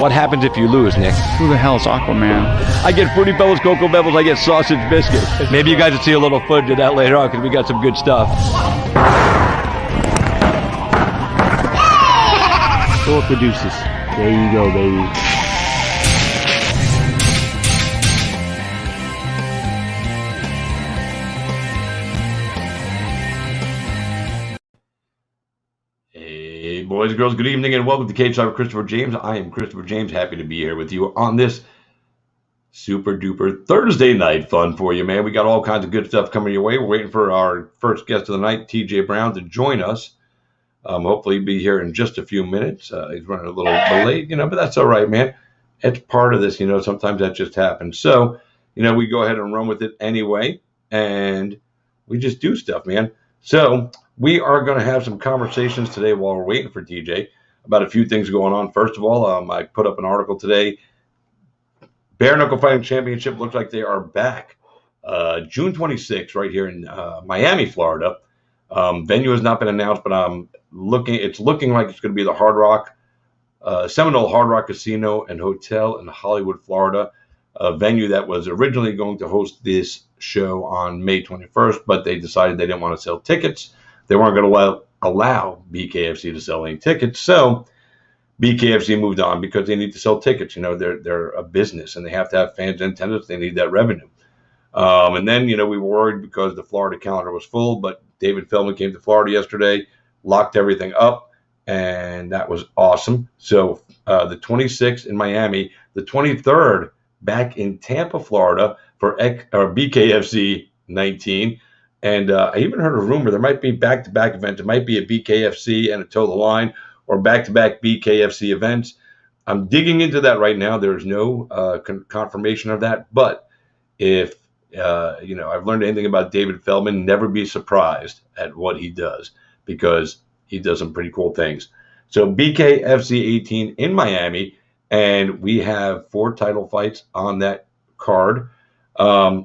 What happens if you lose, Nick? Who the hell is Aquaman? I get Fruity Pebbles, Cocoa Pebbles, I get sausage biscuits. Maybe you guys will see a little footage of that later on because we got some good stuff. Throw up the deuces. There you go, baby. Hey, boys and girls, good evening and welcome to Cage Talk with Christopher James. I am Christopher James, happy to be here with you on this super duper Thursday night fun for you, man. We got all kinds of good stuff coming your way. We're waiting for our first guest of the night, TJ Brown, to join us. Hopefully he'll be here in just a few minutes. He's running a little bit late, but that's all right, man. It's part of this, sometimes that just happens. So, we go ahead and run with it anyway, and we just do stuff, man. So we are going to have some conversations today while we're waiting for TJ about a few things going on. First of all, I put up an article today. Bare Knuckle Fighting Championship looks like they are back. June 26th, right here in Miami, Florida. Venue has not been announced, but it's looking like it's going to be the Hard Rock, Seminole Hard Rock Casino and Hotel in Hollywood, Florida. A venue that was originally going to host this show on May 21st, but they decided they didn't want to sell tickets. They weren't going to allow BKFC to sell any tickets, so BKFC moved on because they need to sell tickets. They're a business and they have to have fans in attendance. They need that revenue. And then, we were worried because the Florida calendar was full, but David Feldman came to Florida yesterday, locked everything up, and that was awesome. So the 26th in Miami, the 23rd back in Tampa, Florida for BKFC 19. And I even heard a rumor there might be back-to-back events. It might be a BKFC and a Toe the Line or back-to-back BKFC events. I'm digging into that right now. There's no confirmation of that. But if, I've learned anything about David Feldman, never be surprised at what he does because he does some pretty cool things. So BKFC 18 in Miami, and we have 4 title fights on that card,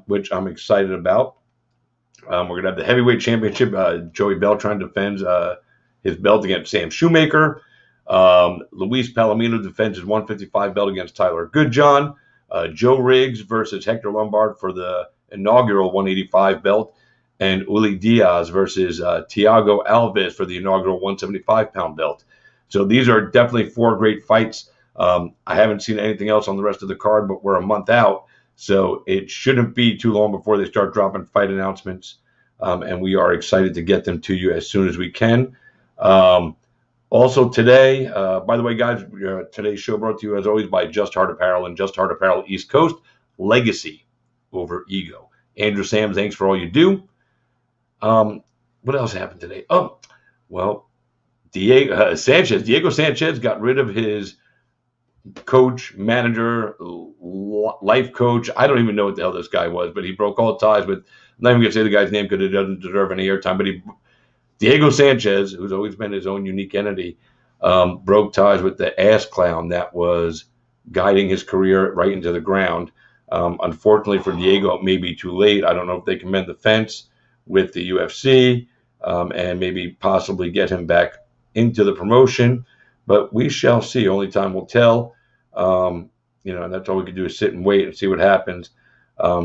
which I'm excited about. We're going to have the heavyweight championship. Joey Beltran defends his belt against Sam Shoemaker. Luis Palomino defends his 155 belt against Tyler Goodjohn. Joe Riggs versus Hector Lombard for the inaugural 185 belt. And Uli Diaz versus Thiago Alves for the inaugural 175-pound belt. So these are definitely 4 great fights. I haven't seen anything else on the rest of the card, but we're a month out. So it shouldn't be too long before they start dropping fight announcements. And we are excited to get them to you as soon as we can. Also today, by the way, guys, today's show brought to you as always by Just Heart Apparel and Just Heart Apparel East Coast. Legacy over ego. Andrew Sam, thanks for all you do. What else happened today? Oh, well, Diego Sanchez got rid of his coach, manager, life coach. I don't even know what the hell this guy was, but he broke all ties with, I'm not even going to say the guy's name because it doesn't deserve any airtime, but Diego Sanchez, who's always been his own unique entity, broke ties with the ass clown that was guiding his career right into the ground. Unfortunately for Diego, it may be too late. I don't know if they can mend the fence with the UFC and maybe possibly get him back into the promotion, but we shall see. Only time will tell. And that's all we can do is sit and wait and see what happens.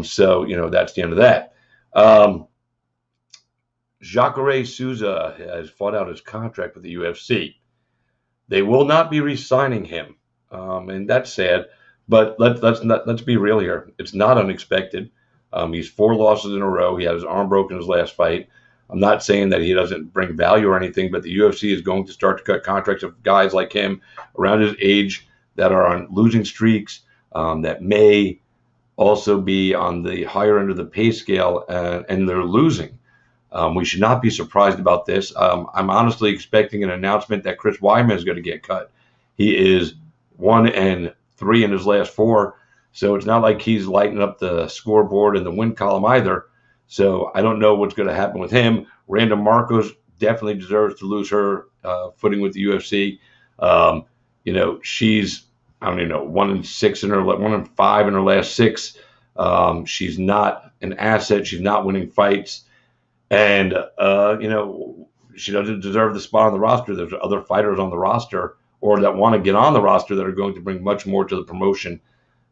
So that's the end of that. Jacare Souza has fought out his contract with the UFC. They will not be re-signing him, and that's sad. But let's be real here. It's not unexpected. He's 4 losses in a row. He had his arm broken in his last fight. I'm not saying that he doesn't bring value or anything, but the UFC is going to start to cut contracts of guys like him around his age that are on losing streaks, that may also be on the higher end of the pay scale, and they're losing. We should not be surprised about this. I'm honestly expecting an announcement that Chris Weidman is going to get cut. He is 1-3 in his last 4, so it's not like he's lighting up the scoreboard in the win column either. So I don't know what's going to happen with him. Randa Marcos definitely deserves to lose her footing with the UFC. She's 1-6 in her 1-5 in her last 6. She's not an asset. She's not winning fights. And, she doesn't deserve the spot on the roster. There's other fighters on the roster or that want to get on the roster that are going to bring much more to the promotion.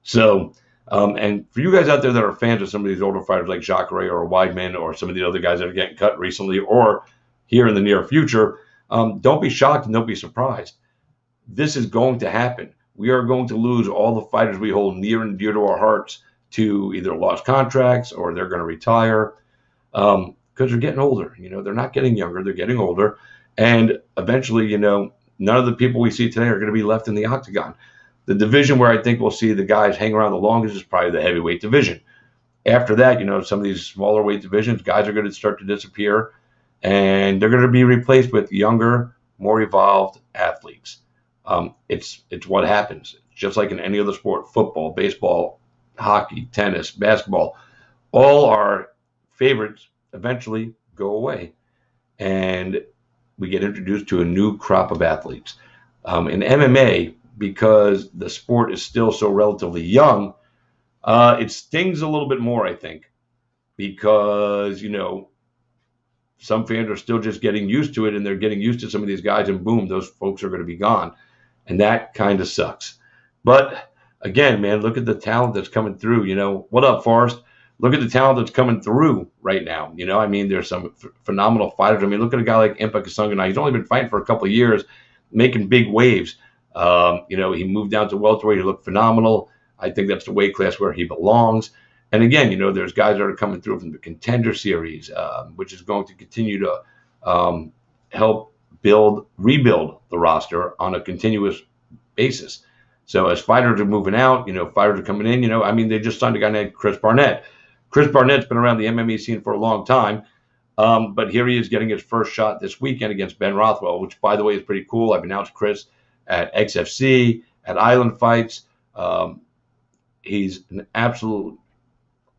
So, and for you guys out there that are fans of some of these older fighters like Jacare or Weidman or some of the other guys that are getting cut recently or here in the near future, don't be shocked and don't be surprised. This is going to happen. We are going to lose all the fighters we hold near and dear to our hearts to either lost contracts or they're going to retire because they're getting older. They're not getting younger. They're getting older. And eventually, none of the people we see today are going to be left in the octagon. The division where I think we'll see the guys hang around the longest is probably the heavyweight division. After that, some of these smaller weight divisions, guys are going to start to disappear, and they're going to be replaced with younger, more evolved athletes. It's what happens. Just like in any other sport, football, baseball, hockey, tennis, basketball, all our favorites eventually go away, and we get introduced to a new crop of athletes. In MMA, because the sport is still so relatively young, it stings a little bit more, I think, because, some fans are still just getting used to it, and they're getting used to some of these guys, and boom, those folks are going to be gone. And that kind of sucks. But again, man, look at the talent that's coming through. What up, Forrest? Look at the talent that's coming through right now. There's some phenomenal fighters. Look at a guy like Impa Kasunga now. He's only been fighting for a couple of years, making big waves. He moved down to welterweight. He looked phenomenal. I think that's the weight class where he belongs. And again, there's guys that are coming through from the Contender Series, which is going to continue to help rebuild the roster on a continuous basis. So as fighters are moving out, fighters are coming in, they just signed a guy named Chris Barnett. Chris Barnett's been around the MMA scene for a long time, but here he is getting his first shot this weekend against Ben Rothwell, which, by the way, is pretty cool. I've announced Chris at XFC, at Island Fights. He's an absolute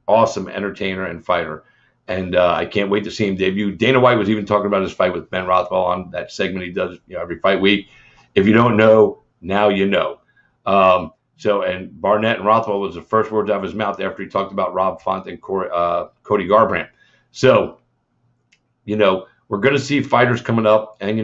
awesome entertainer and fighter, and I can't wait to see him debut. Dana White was even talking about his fight with Ben Rothwell on that segment he does every fight week. If you don't know, now you know. And Barnett and Rothwell was the first words out of his mouth after he talked about Rob Font and Cody Garbrandt. So, we're going to see fighters coming up, and,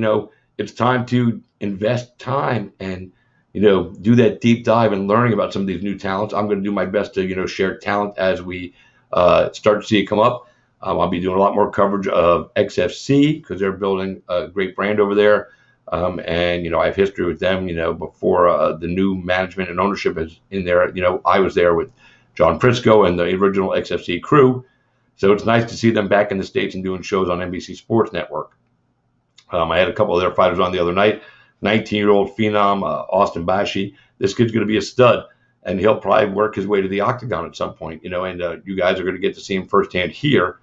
it's time to invest time and, do that deep dive and learning about some of these new talents. I'm going to do my best to, share talent as we start to see it come up. I'll be doing a lot more coverage of XFC because they're building a great brand over there. And, I have history with them, before the new management and ownership is in there. I was there with John Prisco and the original XFC crew. So it's nice to see them back in the States and doing shows on NBC Sports Network. I had a couple of their fighters on the other night. 19-year-old phenom, Austin Bashi. This kid's going to be a stud, and he'll probably work his way to the octagon at some point, and you guys are going to get to see him firsthand here.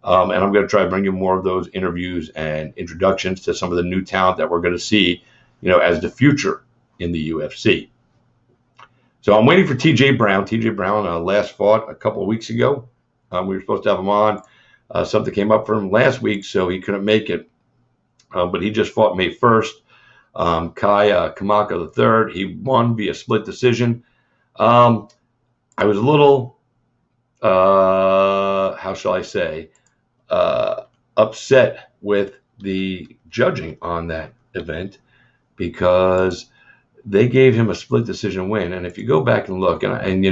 And I'm going to try to bring you more of those interviews and introductions to some of the new talent that we're going to see, as the future in the UFC. So I'm waiting for TJ Brown. TJ Brown last fought a couple of weeks ago. We were supposed to have him on. Something came up for him last week, so he couldn't make it. But he just fought May 1st. Kai Kamaka III. He won via split decision. I was a little, how shall I say, upset with the judging on that event because they gave him a split decision win. And if you go back and look, and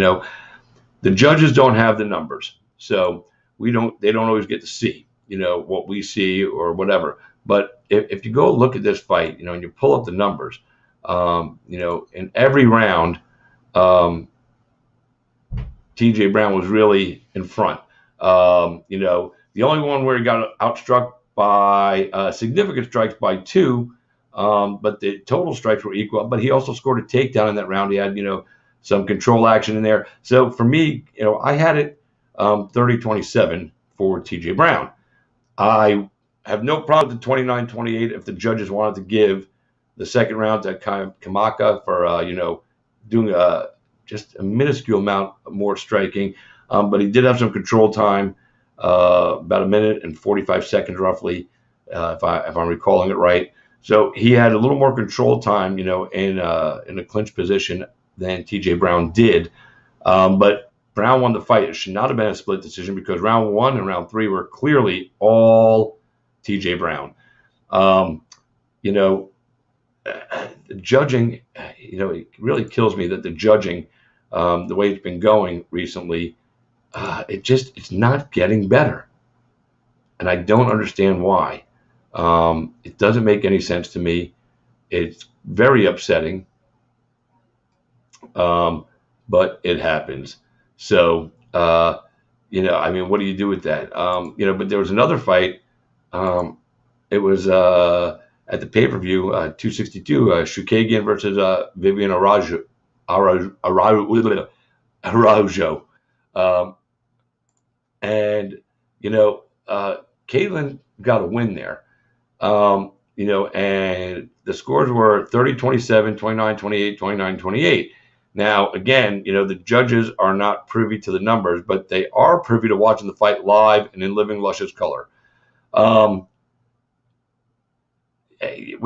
the judges don't have the numbers, so they don't always get to see, what we see or whatever. But if you go look at this fight, and you pull up the numbers, in every round, TJ Brown was really in front. The only one where he got outstruck by significant strikes by 2, but the total strikes were equal. But he also scored a takedown in that round. He had, some control action in there. So for me, I had it 30-27 for TJ Brown. I have no problem with the 29-28 if the judges wanted to give the second round to Kamaka for, doing just a minuscule amount more striking. But he did have some control time, about a minute and 45 seconds roughly, if I'm recalling it right. So he had a little more control time, in a clinch position than TJ Brown did. But Brown won the fight. It should not have been a split decision because round 1 and round 3 were clearly all TJ Brown. the judging, it really kills me that the judging, the way it's been going recently, it's not getting better. And I don't understand why. It doesn't make any sense to me. It's very upsetting, but it happens. So, what do you do with that? But there was another fight. It was at the pay-per-view, 262, Shukagian versus Vivian Araujo. And, Caitlin got a win there. And the scores were 30-27, 29-28, 29-28. Now, again, the judges are not privy to the numbers, but they are privy to watching the fight live and in living, luscious color. When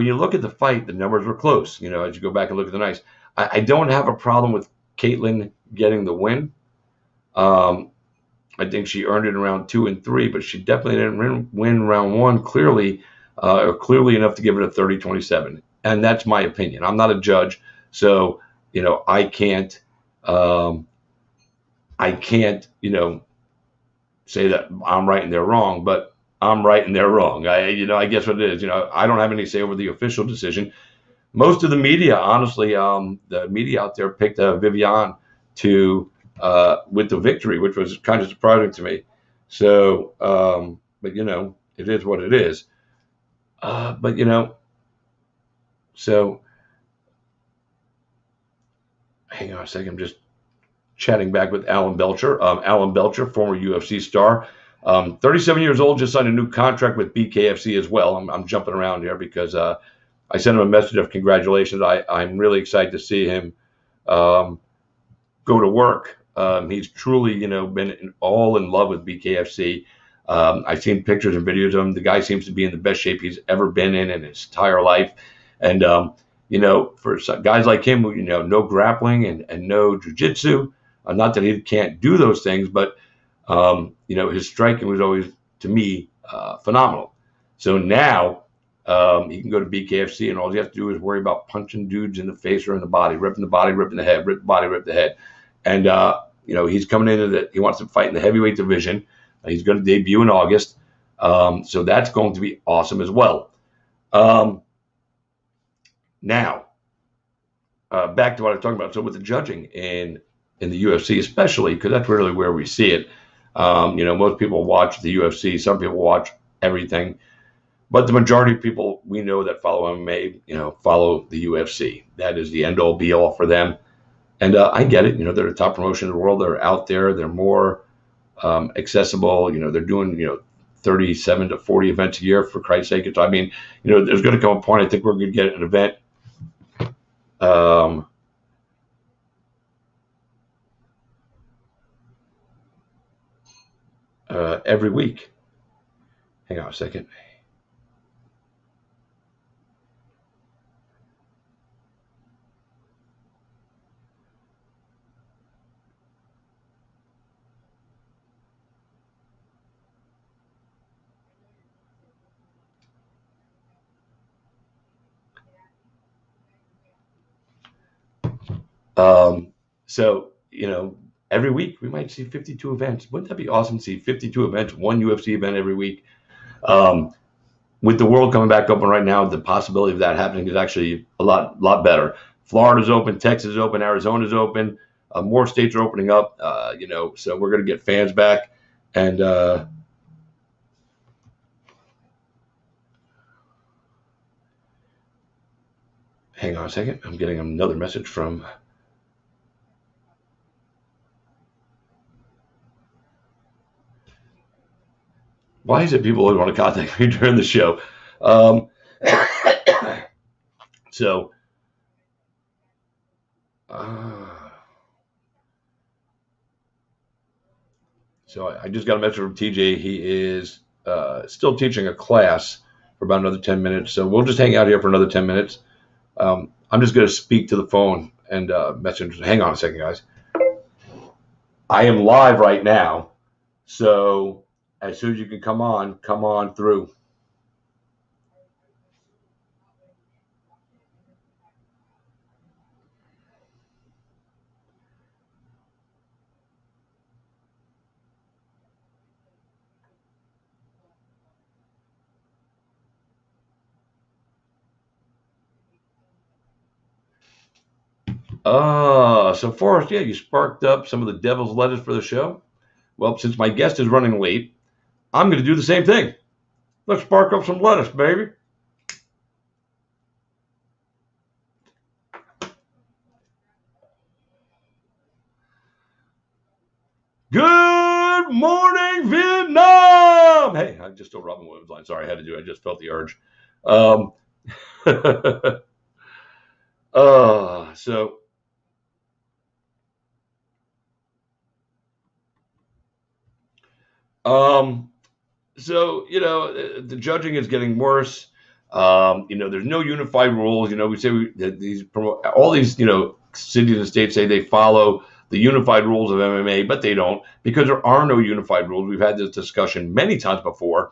you look at the fight, the numbers were close, as you go back and look at the nights. I don't have a problem with Caitlin getting the win. I think she earned it in round 2 and 3, but she definitely didn't win round 1 clearly enough to give it a 30-27. And that's my opinion. I'm not a judge, so I can't say that I'm right and they're wrong, but I'm right and they're wrong. I guess what it is. I don't have any say over the official decision. Most of the media, honestly, the media out there picked Vivian with the victory, which was kind of surprising to me. So, but it is what it is. So hang on a second. I'm just chatting back with Alan Belcher. Alan Belcher, former UFC star, 37 years old, just signed a new contract with BKFC as well. I'm jumping around here because I sent him a message of congratulations. I'm really excited to see him go to work. He's truly, been all in love with BKFC. I've seen pictures and videos of him. The guy seems to be in the best shape he's ever been in his entire life. And, for guys like him, no grappling and no jiu-jitsu, not that he can't do those things, but, his striking was always, to me, phenomenal. So now he can go to BKFC and all he has to do is worry about punching dudes in the face or in the body, ripping the head, rip the body, rip the head. And, he's coming into he wants to fight in the heavyweight division. He's going to debut in August. So that's going to be awesome as well. Now, back to what I was talking about. So with the judging in the UFC, especially because that's really where we see it. Most people watch the UFC. Some people watch everything. But the majority of people we know that follow MMA, follow the UFC. That is the end-all, be-all for them. And I get it. They're the top promotion in the world. They're out there. They're more accessible. They're doing, 37 to 40 events a year, for Christ's sake. There's going to come a point, I think we're going to get an event every week. Hang on a second. So, every week we might see 52 events. Wouldn't that be awesome to see 52 events, one UFC event every week? With the world coming back open right now, the possibility of that happening is actually a lot better. Florida's open, Texas is open, Arizona's open. More states are opening up, so we're going to get fans back. And hang on a second. I'm getting another message from... Why is it people always want to contact me during the show? So I just got a message from TJ. He is still teaching a class for about another 10 minutes. So we'll just hang out here for another 10 minutes. I'm just going to speak to the phone and message. Hang on a second, guys. I am live right now. So as soon as you can come on through. So Forrest, yeah, you sparked up some of the devil's lettuce for the show. Well, since my guest is running late, I'm going to do the same thing. Let's spark up some lettuce, baby. Good morning, Vietnam. Hey, I just stole Robin Williams' line. Sorry, I had to do it. I just felt the urge. So So, the judging is getting worse. There's no unified rules. We say that all these, cities and states say they follow the unified rules of MMA, but they don't, because there are no unified rules. We've had this discussion many times before.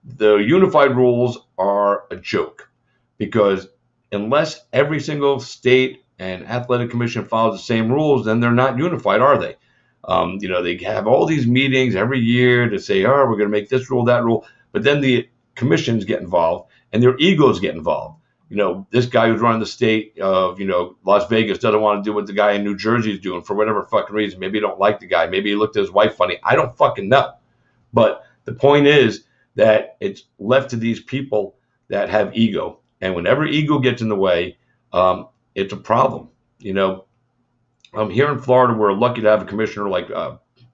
The unified rules are a joke, because unless every single state and athletic commission follows the same rules, then they're not unified, are they? They have all these meetings every year to say, oh, we're going to make this rule, that rule. But then the commissions get involved and their egos get involved. This guy who's running the state of, Las Vegas doesn't want to do what the guy in New Jersey is doing for whatever fucking reason. Maybe he don't like the guy. Maybe he looked at his wife funny. I don't fucking know. But the point is that it's left to these people that have ego. And whenever ego gets in the way, it's a problem. Here in Florida, we're lucky to have a commissioner like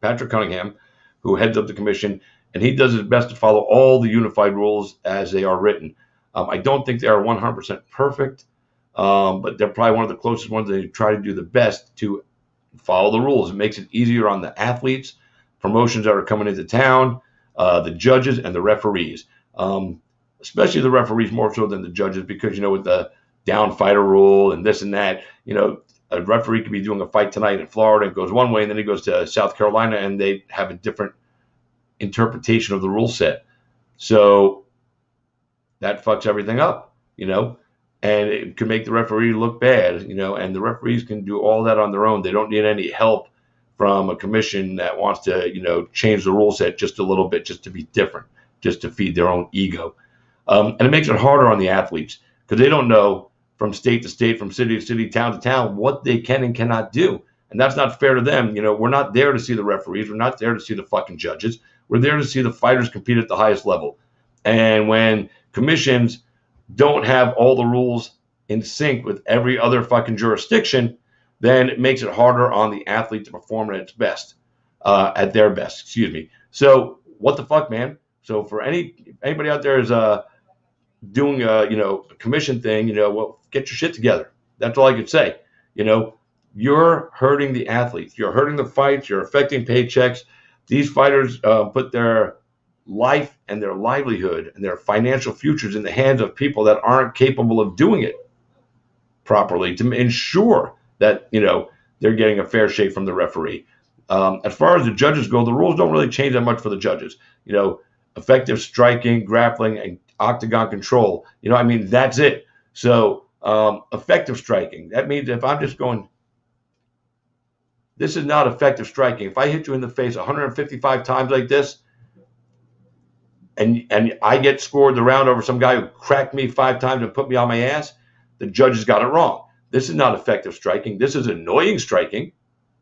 Patrick Cunningham, who heads up the commission, and he does his best to follow all the unified rules as they are written. I don't think they are 100% perfect, but they're probably one of the closest ones. They try to do the best to follow the rules. It makes it easier on the athletes, promotions that are coming into town, the judges, and the referees. Especially the referees more so than the judges, because, with the down fighter rule and this and that, a referee could be doing a fight tonight in Florida and goes one way, and then he goes to South Carolina and they have a different interpretation of the rule set. So that fucks everything up, and it can make the referee look bad, and the referees can do all that on their own. They don't need any help from a commission that wants to, change the rule set just a little bit, just to be different, just to feed their own ego. And it makes it harder on the athletes, because they don't know from state to state, from city to city, town to town, what they can and cannot do. And that's not fair to them. We're not there to see the referees. We're not there to see the fucking judges. We're there to see the fighters compete at the highest level. And when commissions don't have all the rules in sync with every other fucking jurisdiction, then it makes it harder on the athlete to perform at its best, at their best, excuse me. So what the fuck, man? So for anybody out there is doing a commission thing, well, get your shit together. That's all I could say. You're hurting the athletes. You're hurting the fights. You're affecting paychecks. These fighters put their life and their livelihood and their financial futures in the hands of people that aren't capable of doing it properly to ensure that, they're getting a fair shake from the referee. As far as the judges go, the rules don't really change that much for the judges. Effective striking, grappling, and octagon control. That's it. So effective striking. That means if I'm just going, this is not effective striking. If I hit you in the face 155 times like this, and I get scored the round over some guy who cracked me 5 times and put me on my ass, the judge has got it wrong. This is not effective striking. This is annoying striking.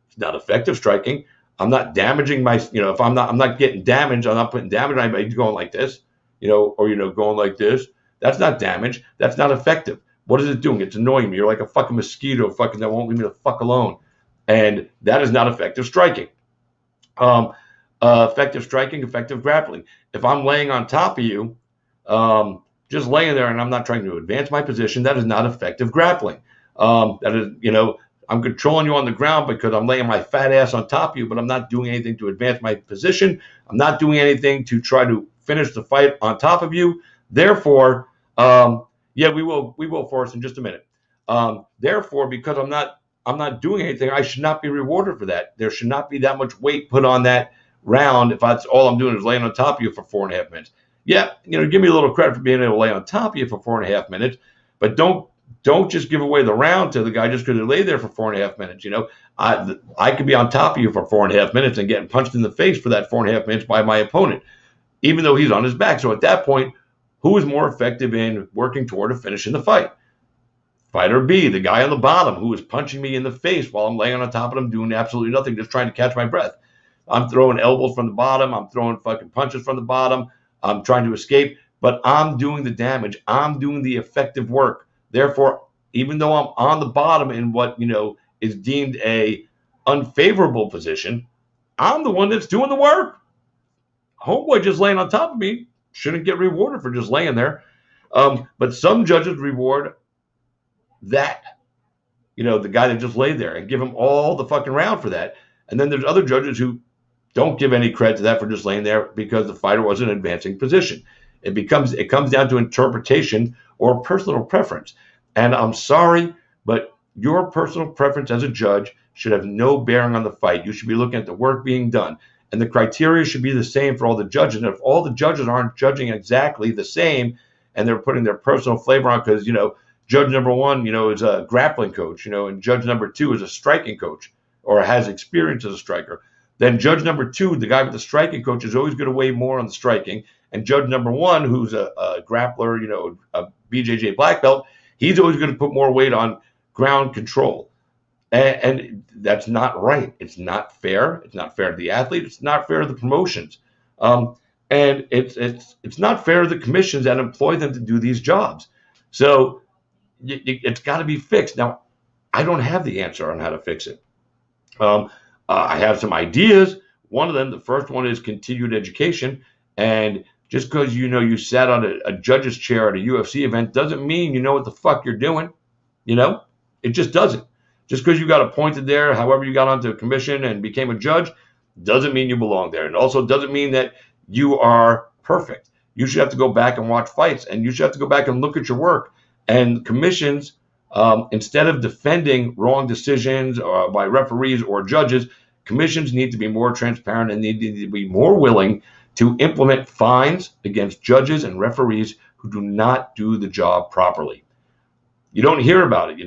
It's not effective striking. I'm not damaging my, if I'm not getting damaged, I'm not putting damage on anybody going like this, or, going like this. That's not damage. That's not effective. What is it doing? It's annoying me. You're like a fucking mosquito fucking that won't leave me the fuck alone. And that is not effective striking. Effective striking, effective grappling. If I'm laying on top of you, just laying there and I'm not trying to advance my position, that is not effective grappling. That is, I'm controlling you on the ground because I'm laying my fat ass on top of you, but I'm not doing anything to advance my position. I'm not doing anything to try to finish the fight on top of you. Therefore, we will Forrest in just a minute. Therefore, because I'm not doing anything, I should not be rewarded for that. There should not be that much weight put on that round if that's all I'm doing is laying on top of you for 4.5 minutes. Yeah, give me a little credit for being able to lay on top of you for 4.5 minutes, but don't just give away the round to the guy just because he lay there for 4.5 minutes. I could be on top of you for 4.5 minutes and getting punched in the face for that 4.5 minutes by my opponent, even though he's on his back. So at that point, who is more effective in working toward a finish in the fight? Fighter B, the guy on the bottom who is punching me in the face while I'm laying on top of him doing absolutely nothing, just trying to catch my breath. I'm throwing elbows from the bottom. I'm throwing fucking punches from the bottom. I'm trying to escape, but I'm doing the damage. I'm doing the effective work. Therefore, even though I'm on the bottom in what, is deemed a unfavorable position, I'm the one that's doing the work. Homeboy just laying on top of me shouldn't get rewarded for just laying there. But some judges reward that, the guy that just laid there and give him all the fucking round for that. And then there's other judges who don't give any credit to that for just laying there because the fighter was in an advancing position. It comes down to interpretation or personal preference. And I'm sorry, but your personal preference as a judge should have no bearing on the fight. You should be looking at the work being done. And the criteria should be the same for all the judges. And if all the judges aren't judging exactly the same and they're putting their personal flavor on, because, judge number one, is a grappling coach, and judge number two is a striking coach or has experience as a striker, then judge number two, the guy with the striking coach, is always going to weigh more on the striking. And judge number one, who's a grappler, a BJJ black belt, he's always going to put more weight on ground control. And that's not right. It's not fair. It's not fair to the athlete. It's not fair to the promotions. And it's not fair to the commissions that employ them to do these jobs. So it's got to be fixed. Now, I don't have the answer on how to fix it. I have some ideas. One of them, the first one, is continued education. And just because you sat on a judge's chair at a UFC event doesn't mean you know what the fuck you're doing. It just doesn't. Just because you got appointed there, however you got onto a commission and became a judge, doesn't mean you belong there. And also doesn't mean that you are perfect. You should have to go back and watch fights, and you should have to go back and look at your work. And commissions, instead of defending wrong decisions by referees or judges, commissions need to be more transparent and need to be more willing to implement fines against judges and referees who do not do the job properly. You don't hear about it,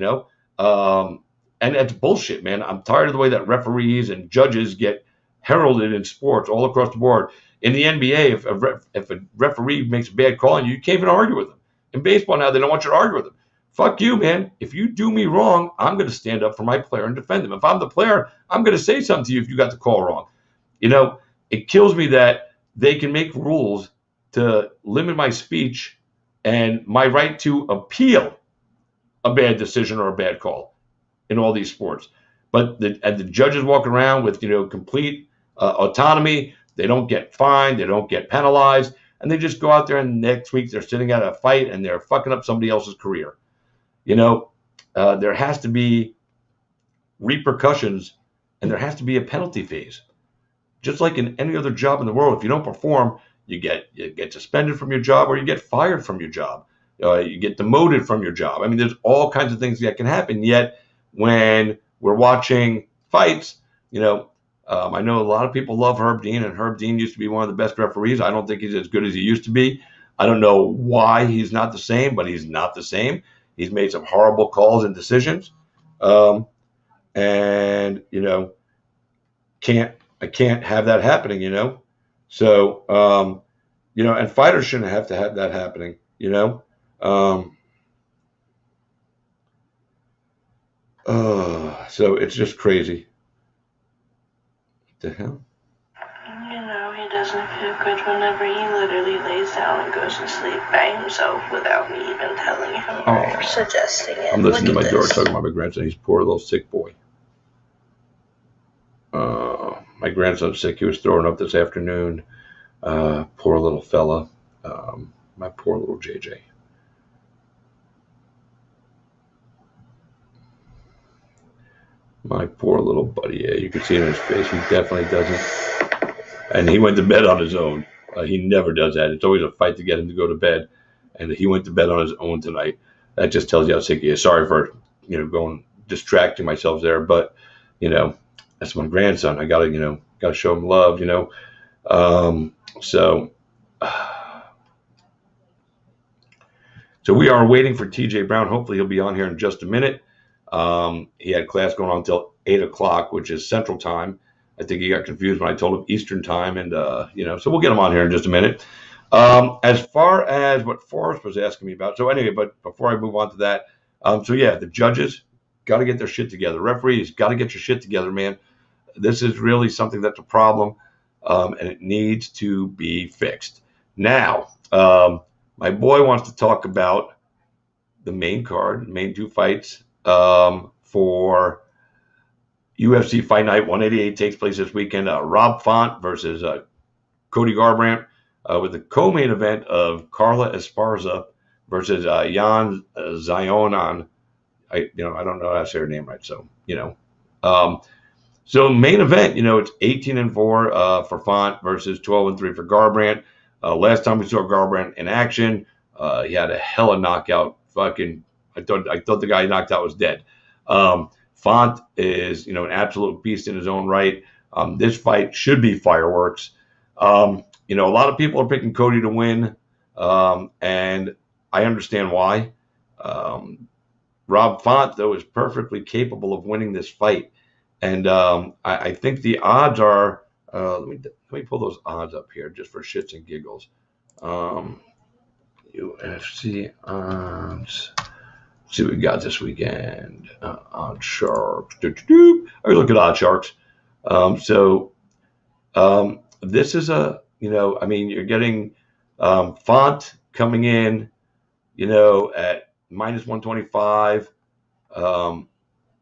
and that's bullshit, man. I'm tired of the way that referees and judges get heralded in sports all across the board. In the NBA, if a referee makes a bad call on you, you can't even argue with them. In baseball now, they don't want you to argue with them. Fuck you, man. If you do me wrong, I'm going to stand up for my player and defend them. If I'm the player, I'm going to say something to you if you got the call wrong. It kills me that they can make rules to limit my speech and my right to appeal a bad decision or a bad call in all these sports. But the judges walk around with, complete autonomy. They don't get fined. They don't get penalized. And they just go out there and next week they're sitting at a fight and they're fucking up somebody else's career. There has to be repercussions and there has to be a penalty phase. Just like in any other job in the world, if you don't perform, you get suspended from your job or you get fired from your job. You get demoted from your job. I mean, there's all kinds of things that can happen. Yet when we're watching fights, I know a lot of people love Herb Dean, and Herb Dean used to be one of the best referees. I don't think he's as good as he used to be. I don't know why he's not the same, but he's not the same. He's made some horrible calls and decisions. And, I can't have that happening, So, and fighters shouldn't have to have that happening, So it's just crazy. What the hell? He doesn't feel good whenever he literally lays down and goes to sleep by himself without me even telling him or suggesting it. I'm listening to my daughter talking about my grandson. He's poor little sick boy. My grandson's sick. He was throwing up this afternoon. Poor little fella. My poor little JJ. My poor little buddy. Yeah, you can see it in his face. He definitely doesn't. And he went to bed on his own. He never does that. It's always a fight to get him to go to bed. And he went to bed on his own tonight. That just tells you how sick he is. Sorry for, going distracting myself there. But, that's my grandson. I gotta show him love, So we are waiting for TJ Brown. Hopefully he'll be on here in just a minute. He had class going on until 8 o'clock, which is Central Time. I think he got confused when I told him Eastern Time. And, so we'll get him on here in just a minute. As far as what Forrest was asking me about. So anyway, but before I move on to that, So yeah, the judges got to get their shit together. Referees got to get your shit together, man. This is really something that's a problem, and it needs to be fixed. Now, my boy wants to talk about the main card, main two fights for UFC Fight Night 188 takes place this weekend. Rob Font versus Cody Garbrandt, with the co-main event of Carla Esparza versus Jan Zionan. I don't know how to say her name right, so so main event, it's 18-4 for Font versus 12-3 for Garbrandt. Last time we saw Garbrandt in action, he had a hella knockout. I thought the guy he knocked out was dead. Font is an absolute beast in his own right. This fight should be fireworks. A lot of people are picking Cody to win, and I understand why. Rob Font, though, is perfectly capable of winning this fight. And I think the odds are, let me pull those odds up here just for shits and giggles. UFC odds. Let's see what we got this weekend. Odd Sharks. I look at Odd Sharks. This is you're getting Font coming in, at minus 125.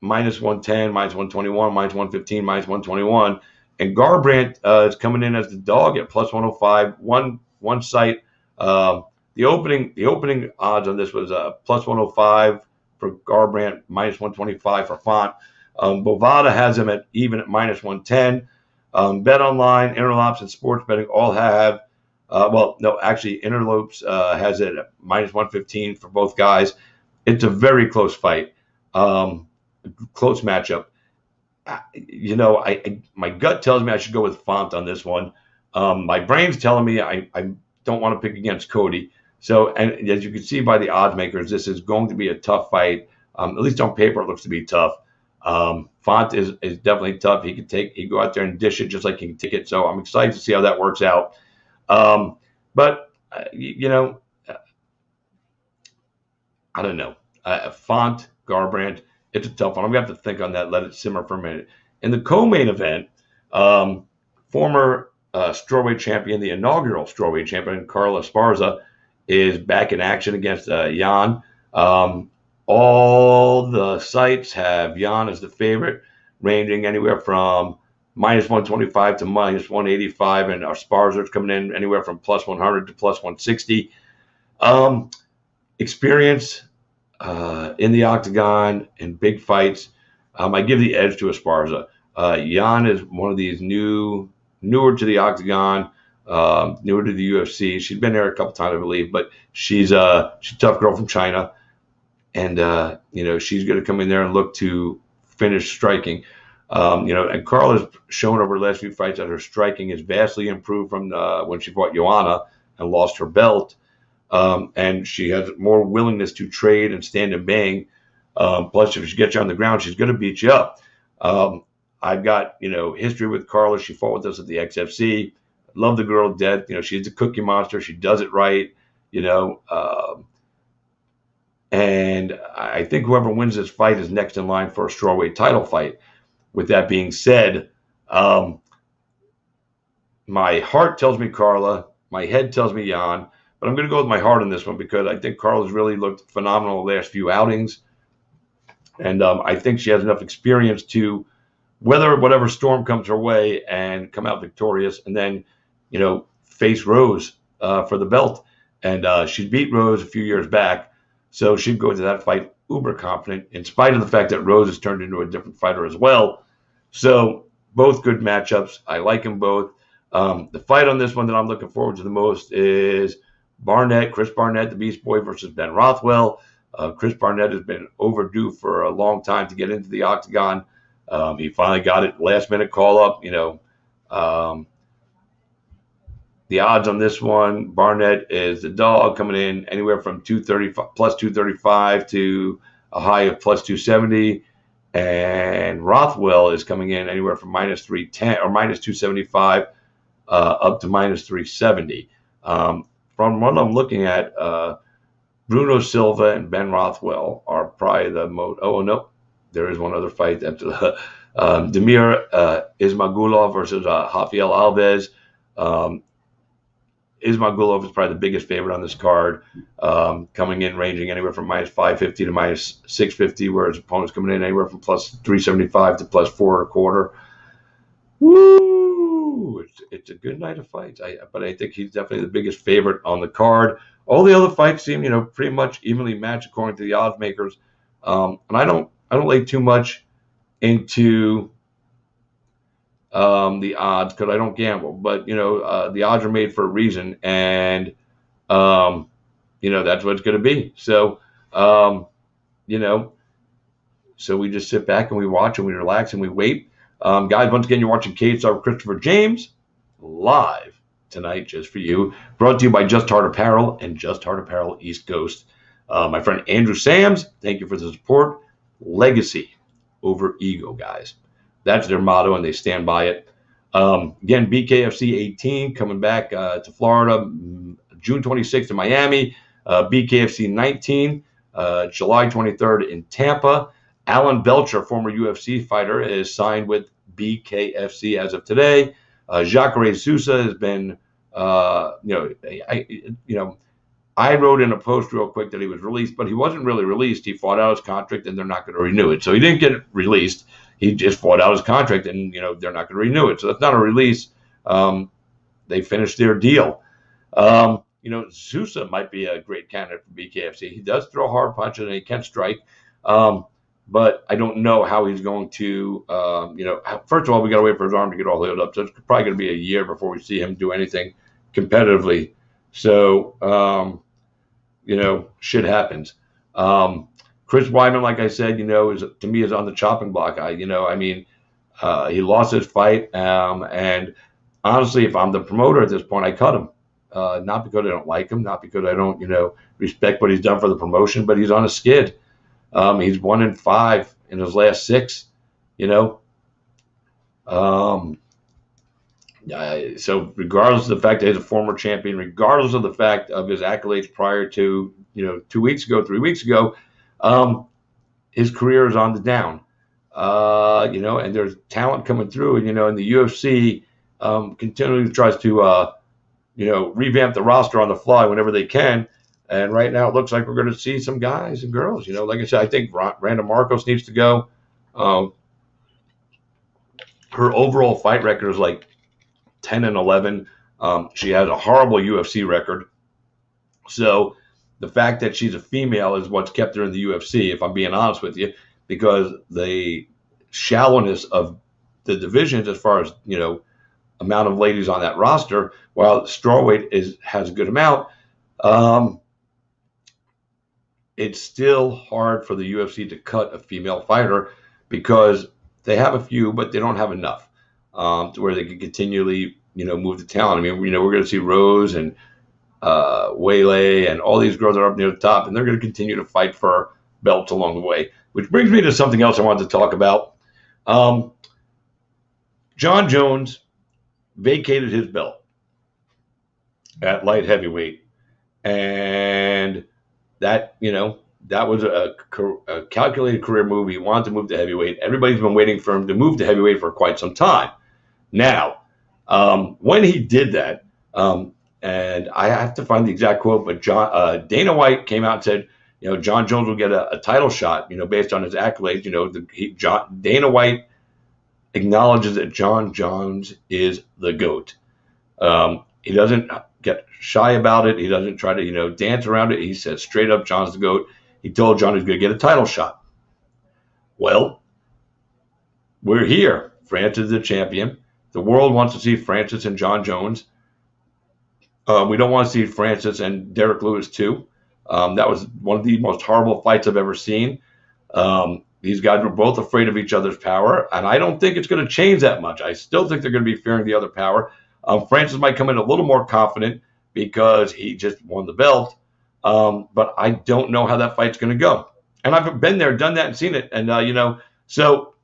Minus 110, minus 121, minus 115, minus 121. And Garbrandt is coming in as the dog at plus 105. One site. The opening odds on this was plus 105 for Garbrandt, minus 125 for Font. Bovada has him at even at minus 110. Bet Online, Interlopes, and Sports Betting all have. Interlopes has it at minus 115 for both guys. It's a very close fight. Close matchup. My gut tells me I should go with Font on this one. My brain's telling me I don't want to pick against Cody. So, and as you can see by the odds makers, this is going to be a tough fight. At least on paper, it looks to be tough. Font is definitely tough. He can go out there and dish it just like he can take it. So I'm excited to see how that works out. I don't know. Font, Garbrandt, it's a tough one. I'm going to have to think on that, let it simmer for a minute. In the co-main event, former strawweight champion, the inaugural strawweight champion, Carla Esparza, is back in action against Jan. All the sites have Jan as the favorite, ranging anywhere from minus 125 to minus 185, and Esparza's coming in anywhere from plus 100 to plus 160. Experience in the octagon in big fights, I give the edge to Esparza. Jan is one of these newer to the octagon, newer to the UFC. She's been there a couple times, I believe, but she's a tough girl from China, and she's going to come in there and look to finish striking. And Carla's shown over the last few fights that her striking is vastly improved from when she fought Joanna and lost her belt. And she has more willingness to trade and stand and bang. Plus, if she gets you on the ground, she's going to beat you up. I've got, history with Carla. She fought with us at the XFC. Love the girl to death. She's a cookie monster. She does it right, and I think whoever wins this fight is next in line for a strawweight title fight. With that being said, my heart tells me Carla. My head tells me Jan. But I'm going to go with my heart on this one because I think Carla's really looked phenomenal the last few outings. And I think she has enough experience to weather whatever storm comes her way and come out victorious, and then, face Rose for the belt. And she beat Rose a few years back, so she'd go into that fight uber confident, in spite of the fact that Rose has turned into a different fighter as well. So both good matchups. I like them both. The fight on this one that I'm looking forward to the most is Chris Barnett, the Beast Boy, versus Ben Rothwell. Chris Barnett has been overdue for a long time to get into the octagon. He finally got it, last minute call up. The odds on this one, Barnett is the dog, coming in anywhere from plus 235 to a high of plus 270. And Rothwell is coming in anywhere from minus 310 or minus 275 up to minus 370. From what I'm looking at, Bruno Silva and Ben Rothwell are probably the most. Oh, no, there is one other fight. That's Demir Ismagulov versus Rafael Alves. Um, Ismagulov is probably the biggest favorite on this card, coming in ranging anywhere from minus 550 to minus 650, whereas opponents coming in anywhere from plus 375 to plus 4.25. Woo! It's a good night of fights. But I think he's definitely the biggest favorite on the card. All the other fights seem, pretty much evenly matched according to the odds makers. And I don't lay too much into the odds because I don't gamble. But the odds are made for a reason, and that's what it's going to be. So so we just sit back and we watch and we relax and we wait. Guys, once again, you're watching Cage Star with Christopher James live tonight just for you. Brought to you by Just Heart Apparel and Just Heart Apparel East Coast. My friend Andrew Sams, thank you for the support. Legacy over ego, guys. That's their motto, and they stand by it. Again, BKFC 18 coming back to Florida, June 26th in Miami. BKFC 19, July 23rd in Tampa. Alan Belcher, former UFC fighter, is signed with BKFC as of today. Jacare Sousa has been, I wrote in a post real quick that he was released, but he wasn't really released. He fought out his contract, and they're not going to renew it. So he didn't get released. He just fought out his contract, and they're not going to renew it. So that's not a release. They finished their deal. Sousa might be a great candidate for BKFC. He does throw hard punches and he can strike. But I don't know how he's going to, first of all, we got to wait for his arm to get all healed up. So it's probably going to be a year before we see him do anything competitively. So, shit happens. Chris Weidman, like I said, to me is on the chopping block. He lost his fight. And honestly, if I'm the promoter at this point, I cut him. Not because I don't like him, not because I don't, respect what he's done for the promotion, but he's on a skid. He's 1-5 in his last 6, So regardless of the fact that he's a former champion, regardless of the fact of his accolades prior to, 2 weeks ago, 3 weeks ago, his career is on the down. And there's talent coming through, and, in the UFC, continually tries to, revamp the roster on the fly whenever they can. And right now, it looks like we're going to see some guys and girls. Like I said, I think Randa Marcos needs to go. Her overall fight record is like 10-11. She has a horrible UFC record. So the fact that she's a female is what's kept her in the UFC, if I'm being honest with you, because the shallowness of the divisions as far as, amount of ladies on that roster, while strawweight has a good amount, it's still hard for the UFC to cut a female fighter because they have a few, but they don't have enough to where they can continually, move the talent. We're going to see Rose and Waylay and all these girls that are up near the top, and they're going to continue to fight for belts along the way. Which brings me to something else I wanted to talk about. John Jones vacated his belt at light heavyweight, and that was a calculated career move. He wanted to move to heavyweight. Everybody's been waiting for him to move to heavyweight for quite some time. Now, when he did that, and I have to find the exact quote, but Dana White came out and said, John Jones will get a title shot, based on his accolades. Dana White acknowledges that John Jones is the GOAT. He doesn't get shy about it. He doesn't try to, dance around it. He says straight up, John's the GOAT. He told John he's going to get a title shot. Well, we're here. Francis is the champion. The world wants to see Francis and John Jones. We don't want to see Francis and Derek Lewis too. That was one of the most horrible fights I've ever seen. These guys were both afraid of each other's power, and I don't think it's going to change that much. I still think they're going to be fearing the other power. Francis might come in a little more confident because he just won the belt, but I don't know how that fight's going to go. And I've been there, done that, and seen it. And, so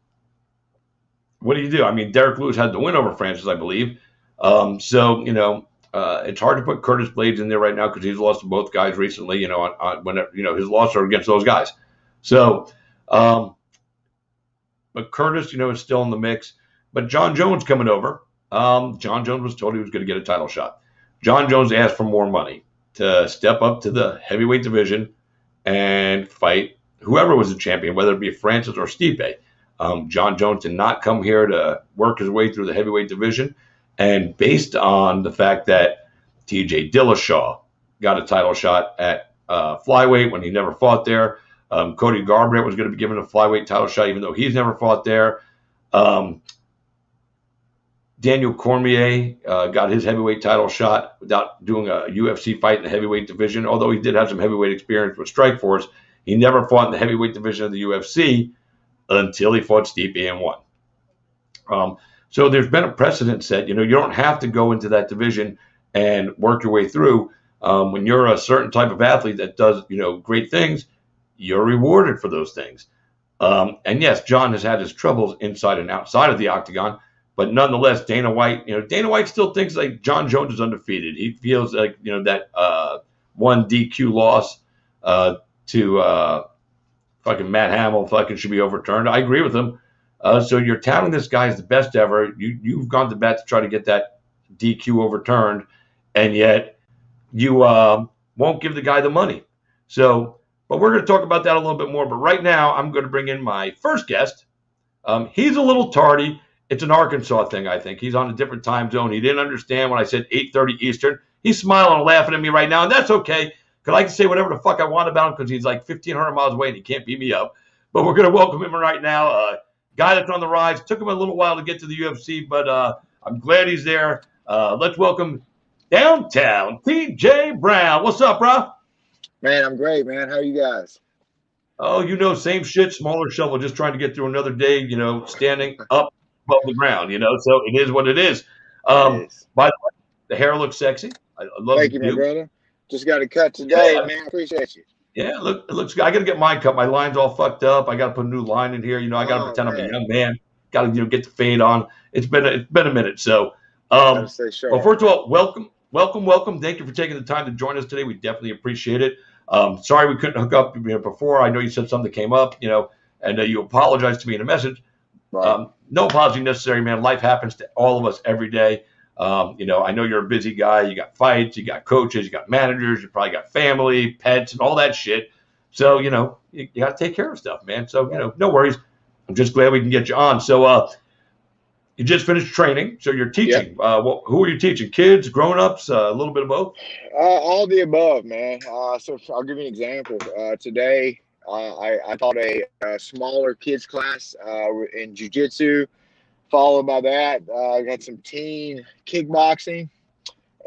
what do you do? Derek Lewis had the win over Francis, I believe. It's hard to put Curtis Blades in there right now because he's lost to both guys recently. When his losses are against those guys. So, but Curtis, is still in the mix. But John Jones coming over. John Jones was told he was going to get a title shot. John Jones asked for more money to step up to the heavyweight division and fight whoever was the champion, whether it be Francis or Stipe. John Jones did not come here to work his way through the heavyweight division. And based on the fact that TJ Dillashaw got a title shot at flyweight when he never fought there, Cody Garbrandt was going to be given a flyweight title shot even though he's never fought there. Daniel Cormier got his heavyweight title shot without doing a UFC fight in the heavyweight division, although he did have some heavyweight experience with Strikeforce. He never fought in the heavyweight division of the UFC until he fought Stipe and won. So there's been a precedent set. You don't have to go into that division and work your way through. When you're a certain type of athlete that does, great things, you're rewarded for those things. And yes, John has had his troubles inside and outside of the octagon, but nonetheless, Dana White still thinks like John Jones is undefeated. He feels like, that one DQ loss to fucking Matt Hamill fucking should be overturned. I agree with him. So you're touting this guy as the best ever. You've gone to bat to try to get that DQ overturned, and yet you won't give the guy the money. So, but we're going to talk about that a little bit more. But right now, I'm going to bring in my first guest. He's a little tardy. It's an Arkansas thing, I think. He's on a different time zone. He didn't understand when I said 8:30 Eastern. He's smiling and laughing at me right now, and that's okay, because I can say whatever the fuck I want about him because he's like 1,500 miles away and he can't beat me up. But we're going to welcome him right now. Guy that's on the rise. Took him a little while to get to the UFC, but I'm glad he's there. Let's welcome Downtown TJ Brown. What's up, bro? Man, I'm great, man. How are you guys? Oh, same shit, smaller shovel, just trying to get through another day, standing up above the ground, so it is what it is. By the way, the hair looks sexy. I love Thank you, my brother. Just got it cut today, man. I appreciate you. Yeah, it looks good. I got to get mine cut. My line's all fucked up. I got to put a new line in here. I got to pretend I'm a young man. Got to get the fade on. It's been a minute. So, well, first of all, welcome. Thank you for taking the time to join us today. We definitely appreciate it. Sorry we couldn't hook up before. I know you said something came up, and you apologized to me in a message. Right. No apology necessary, man. Life happens to all of us every day. I know you're a busy guy. You got fights, you got coaches, you got managers, you probably got family, pets, and all that shit. So, you got to take care of stuff, man. So, no worries. I'm just glad we can get you on. So, you just finished training. So you're teaching. Yep. Who are you teaching? Kids, grown-ups, a little bit of both? All the above, man. So I'll give you an example. Today, I taught a smaller kids class in jiu-jitsu. Followed by that, I got some teen kickboxing.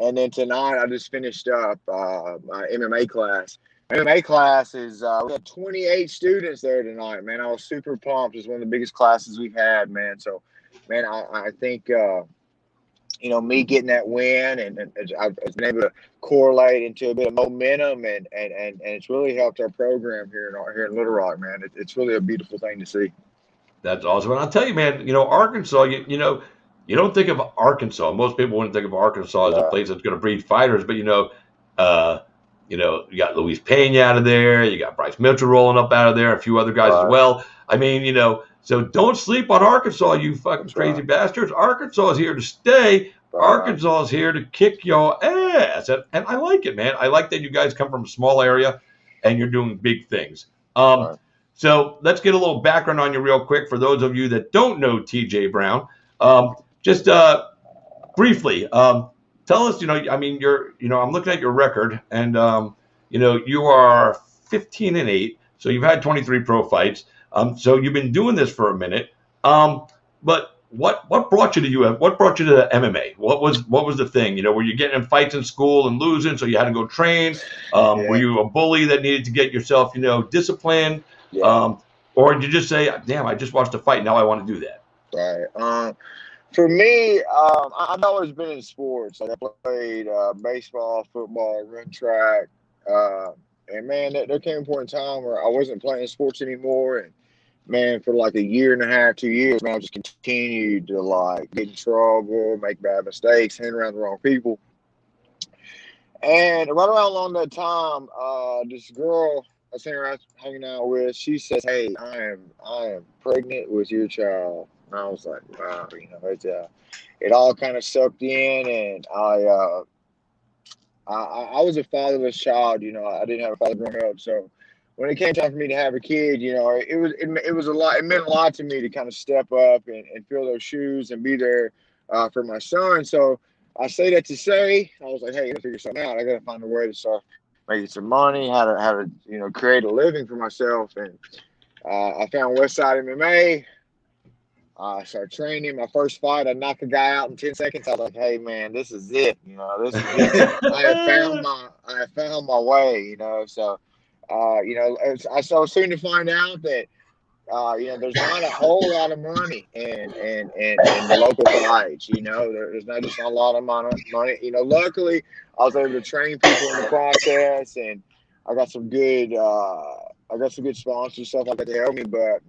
And then tonight, I just finished up my MMA class. MMA class is, we had 28 students there tonight, man. I was super pumped. It's one of the biggest classes we've had, man. So, man, I think, me getting that win and I've been able to correlate into a bit of momentum and it's really helped our program here in Little Rock, man. It's really a beautiful thing to see. That's awesome. And I'll tell you, man, Arkansas, you don't think of Arkansas. Most people wouldn't think of Arkansas as a place that's going to breed fighters, but, you got Luis Pena out of there. You got Bryce Mitchell rolling up out of there, a few other guys as well. I mean, so don't sleep on Arkansas, you fucking crazy bastards. Arkansas is here to stay. Arkansas is here to kick your ass. And I like it, man. I like that you guys come from a small area and you're doing big things. So let's get a little background on you real quick for those of you that don't know TJ Brown. Just briefly, tell us, I'm looking at your record and, you are 15-8. So you've had 23 pro fights. So you've been doing this for a minute. But what brought you to UFC? What brought you to MMA? What was the thing? Were you getting in fights in school and losing, so you had to go train? Were you a bully that needed to get yourself, disciplined? Yeah. Or did you just say, damn, I just watched a fight, now I want to do that? Right. For me, I've always been in sports. Like I played baseball, football, run track. And, man, there came a point in time where I wasn't playing sports anymore. And, man, for like a year and a half, 2 years, man, I just continued to, get in trouble, make bad mistakes, hang around the wrong people. And right around along that time, this girl I was hanging out with, she says, "Hey, I am pregnant with your child." And I was like, "Wow, it all kind of sucked in." And I was a fatherless child. I didn't have a father growing up, so when it came time for me to have a kid, it was a lot. It meant a lot to me to kind of step up and fill those shoes and be there for my son. So I say that to say, I was like, hey, I gotta figure something out. I gotta find a way to start making some money, how to create a living for myself. And I found Westside MMA. I started training. My first fight, I knocked a guy out in 10 seconds. I was like, hey man, this is it. This is it. I have found my way, So I so soon to find out that there's not a whole lot of money in the local fights. There's not just a lot of money. Luckily, I was able to train people in the process, and I got some good sponsors, stuff like that to help me. But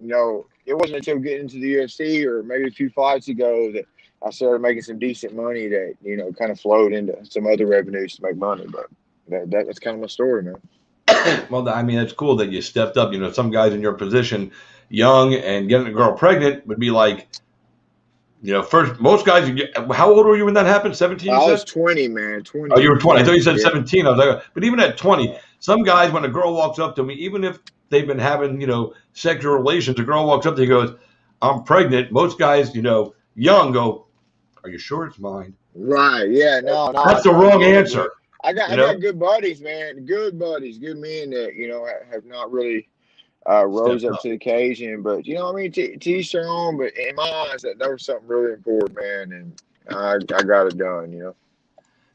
it wasn't until getting into the UFC or maybe a few fights ago that I started making some decent money that kind of flowed into some other revenues to make money. But that's kind of my story, man. Well, I mean, it's cool that you stepped up. Some guys in your position, young and getting a girl pregnant, would be like, first, most guys, how old were you when that happened? 17? I was 20, man. 20. Oh, you were 20. I thought you said Yeah. 17. I was like, but even at 20, some guys, when a girl walks up to me, even if they've been having, sexual relations, a girl walks up to you and goes, I'm pregnant. Most guys, young go, are you sure it's mine? Right. Yeah. No. That's the wrong answer. I got good buddies, man. Good buddies, good men that have not really rose up to the occasion. But to each their own. But in my eyes, that was something really important, man, and I got it done.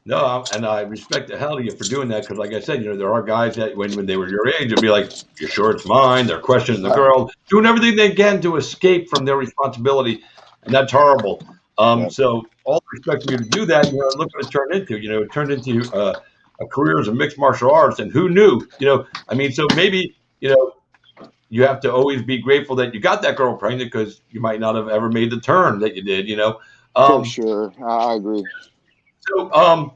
No, and I respect the hell out of you for doing that because, like I said, there are guys that when they were your age, would be like, "You sure it's mine?" They're questioning the girl, doing everything they can to escape from their responsibility, and that's horrible. So, all the respect for you to do that. Look what it turned into. It turned into a career as a mixed martial artist, and who knew? So maybe you have to always be grateful that you got that girl pregnant because you might not have ever made the turn that you did. For sure, I agree. So,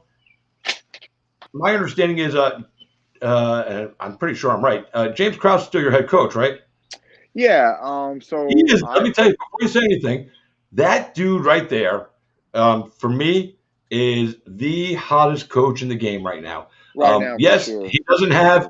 my understanding is, and I'm pretty sure I'm right. James Krause is still your head coach, right? Yeah. So he is. Let me tell you before you say anything. That dude right there, for me, is the hottest coach in the game right now. Yes, sure. He doesn't have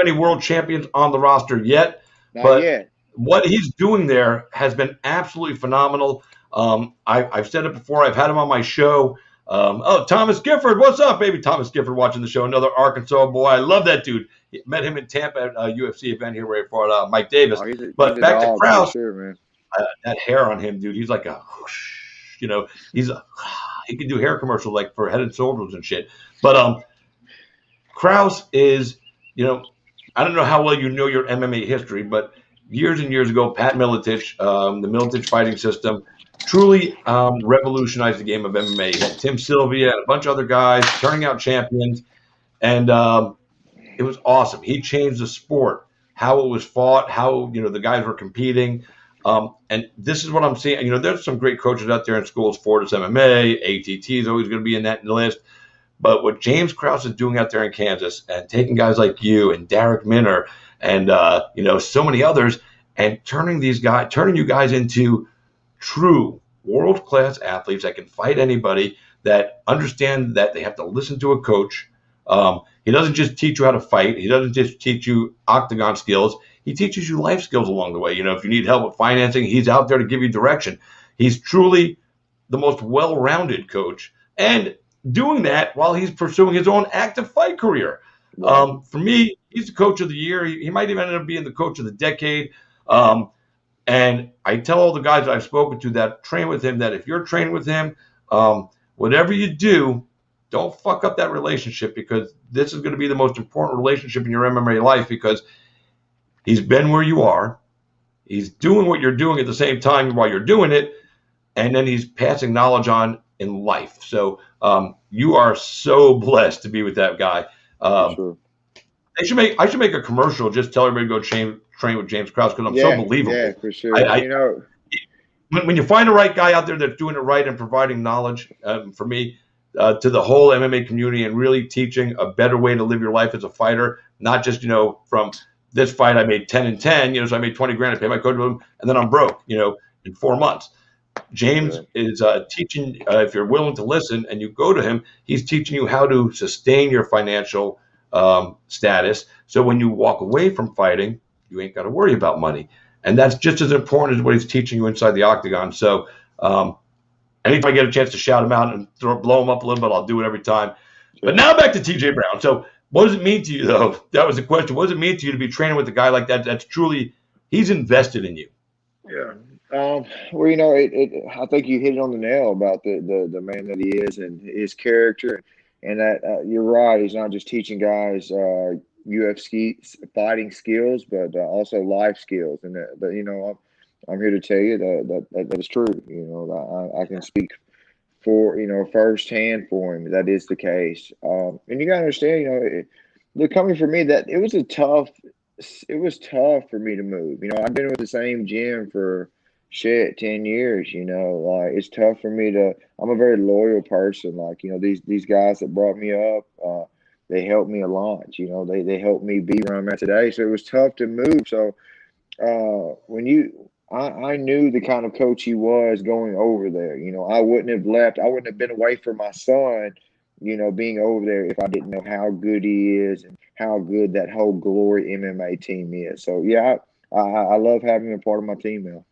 any world champions on the roster yet, but what he's doing there has been absolutely phenomenal. I've said it before. I've had him on my show. Thomas Gifford, what's up, baby? Thomas Gifford watching the show, another Arkansas boy. I love that dude. Met him in Tampa at a UFC event here where he fought Mike Davis. But back to Krause, sure, that hair on him, dude. He's like a whoosh, he can do hair commercials like for Head and Shoulders and shit. But Krause is, I don't know how well you know your MMA history, but years and years ago, Pat Miletich, the Miletich fighting system, truly revolutionized the game of MMA. He had Tim Sylvia and a bunch of other guys turning out champions, and it was awesome. He changed the sport, how it was fought, how the guys were competing, and this is what I'm seeing. There's some great coaches out there in schools. Fortis MMA, ATT is always going to be in that list. But what James Krause is doing out there in Kansas and taking guys like you and Derek Minner and so many others and turning you guys into true world-class athletes that can fight anybody, that understand that they have to listen to a coach. He doesn't just teach you how to fight. He doesn't just teach you octagon skills. He teaches you life skills along the way. If you need help with financing, he's out there to give you direction. He's truly the most well-rounded coach, and doing that while he's pursuing his own active fight career. For me, he's the coach of the year. He might even end up being the coach of the decade. And I tell all the guys that I've spoken to that train with him that if you're training with him, whatever you do, don't fuck up that relationship, because this is going to be the most important relationship in your MMA life, because he's been where you are. He's doing what you're doing at the same time while you're doing it. And then he's passing knowledge on in life. So you are so blessed to be with that guy. Sure. I should make a commercial. Just tell everybody to go train with James Krause, because I'm so believable. Yeah, for sure. When you find the right guy out there that's doing it right and providing knowledge, for me, to the whole MMA community and really teaching a better way to live your life as a fighter, not just, from this fight I made 10 and 10, so I made 20 grand, I paid my coach, and then I'm broke, in 4 months. James is teaching, if you're willing to listen and you go to him, he's teaching you how to sustain your financial status. So when you walk away from fighting, you ain't got to worry about money. And that's just as important as what he's teaching you inside the octagon. So anytime I get a chance to shout him out and blow him up a little bit, I'll do it every time. But now back to TJ Brown. So what does it mean to you, though? That was the question. What does it mean to you to be training with a guy like that? That's truly, he's invested in you. Yeah. Well, I think you hit it on the nail about the man that he is and his character, and that you're right. He's not just teaching guys UFC fighting skills, but also life skills. And I'm here to tell you that is true. I can speak for firsthand for him. That is the case. And you gotta understand, coming from me, that it was tough for me to move. I've been with the same gym for 10 years. It's tough for me I'm a very loyal person. These guys that brought me up, they helped me a lot. They helped me be where I'm at today. So it was tough to move. So I knew the kind of coach he was going over there. I wouldn't have left. I wouldn't have been away from my son, being over there if I didn't know how good he is and how good that whole Glory MMA team is. So yeah, I love having him a part of my team now.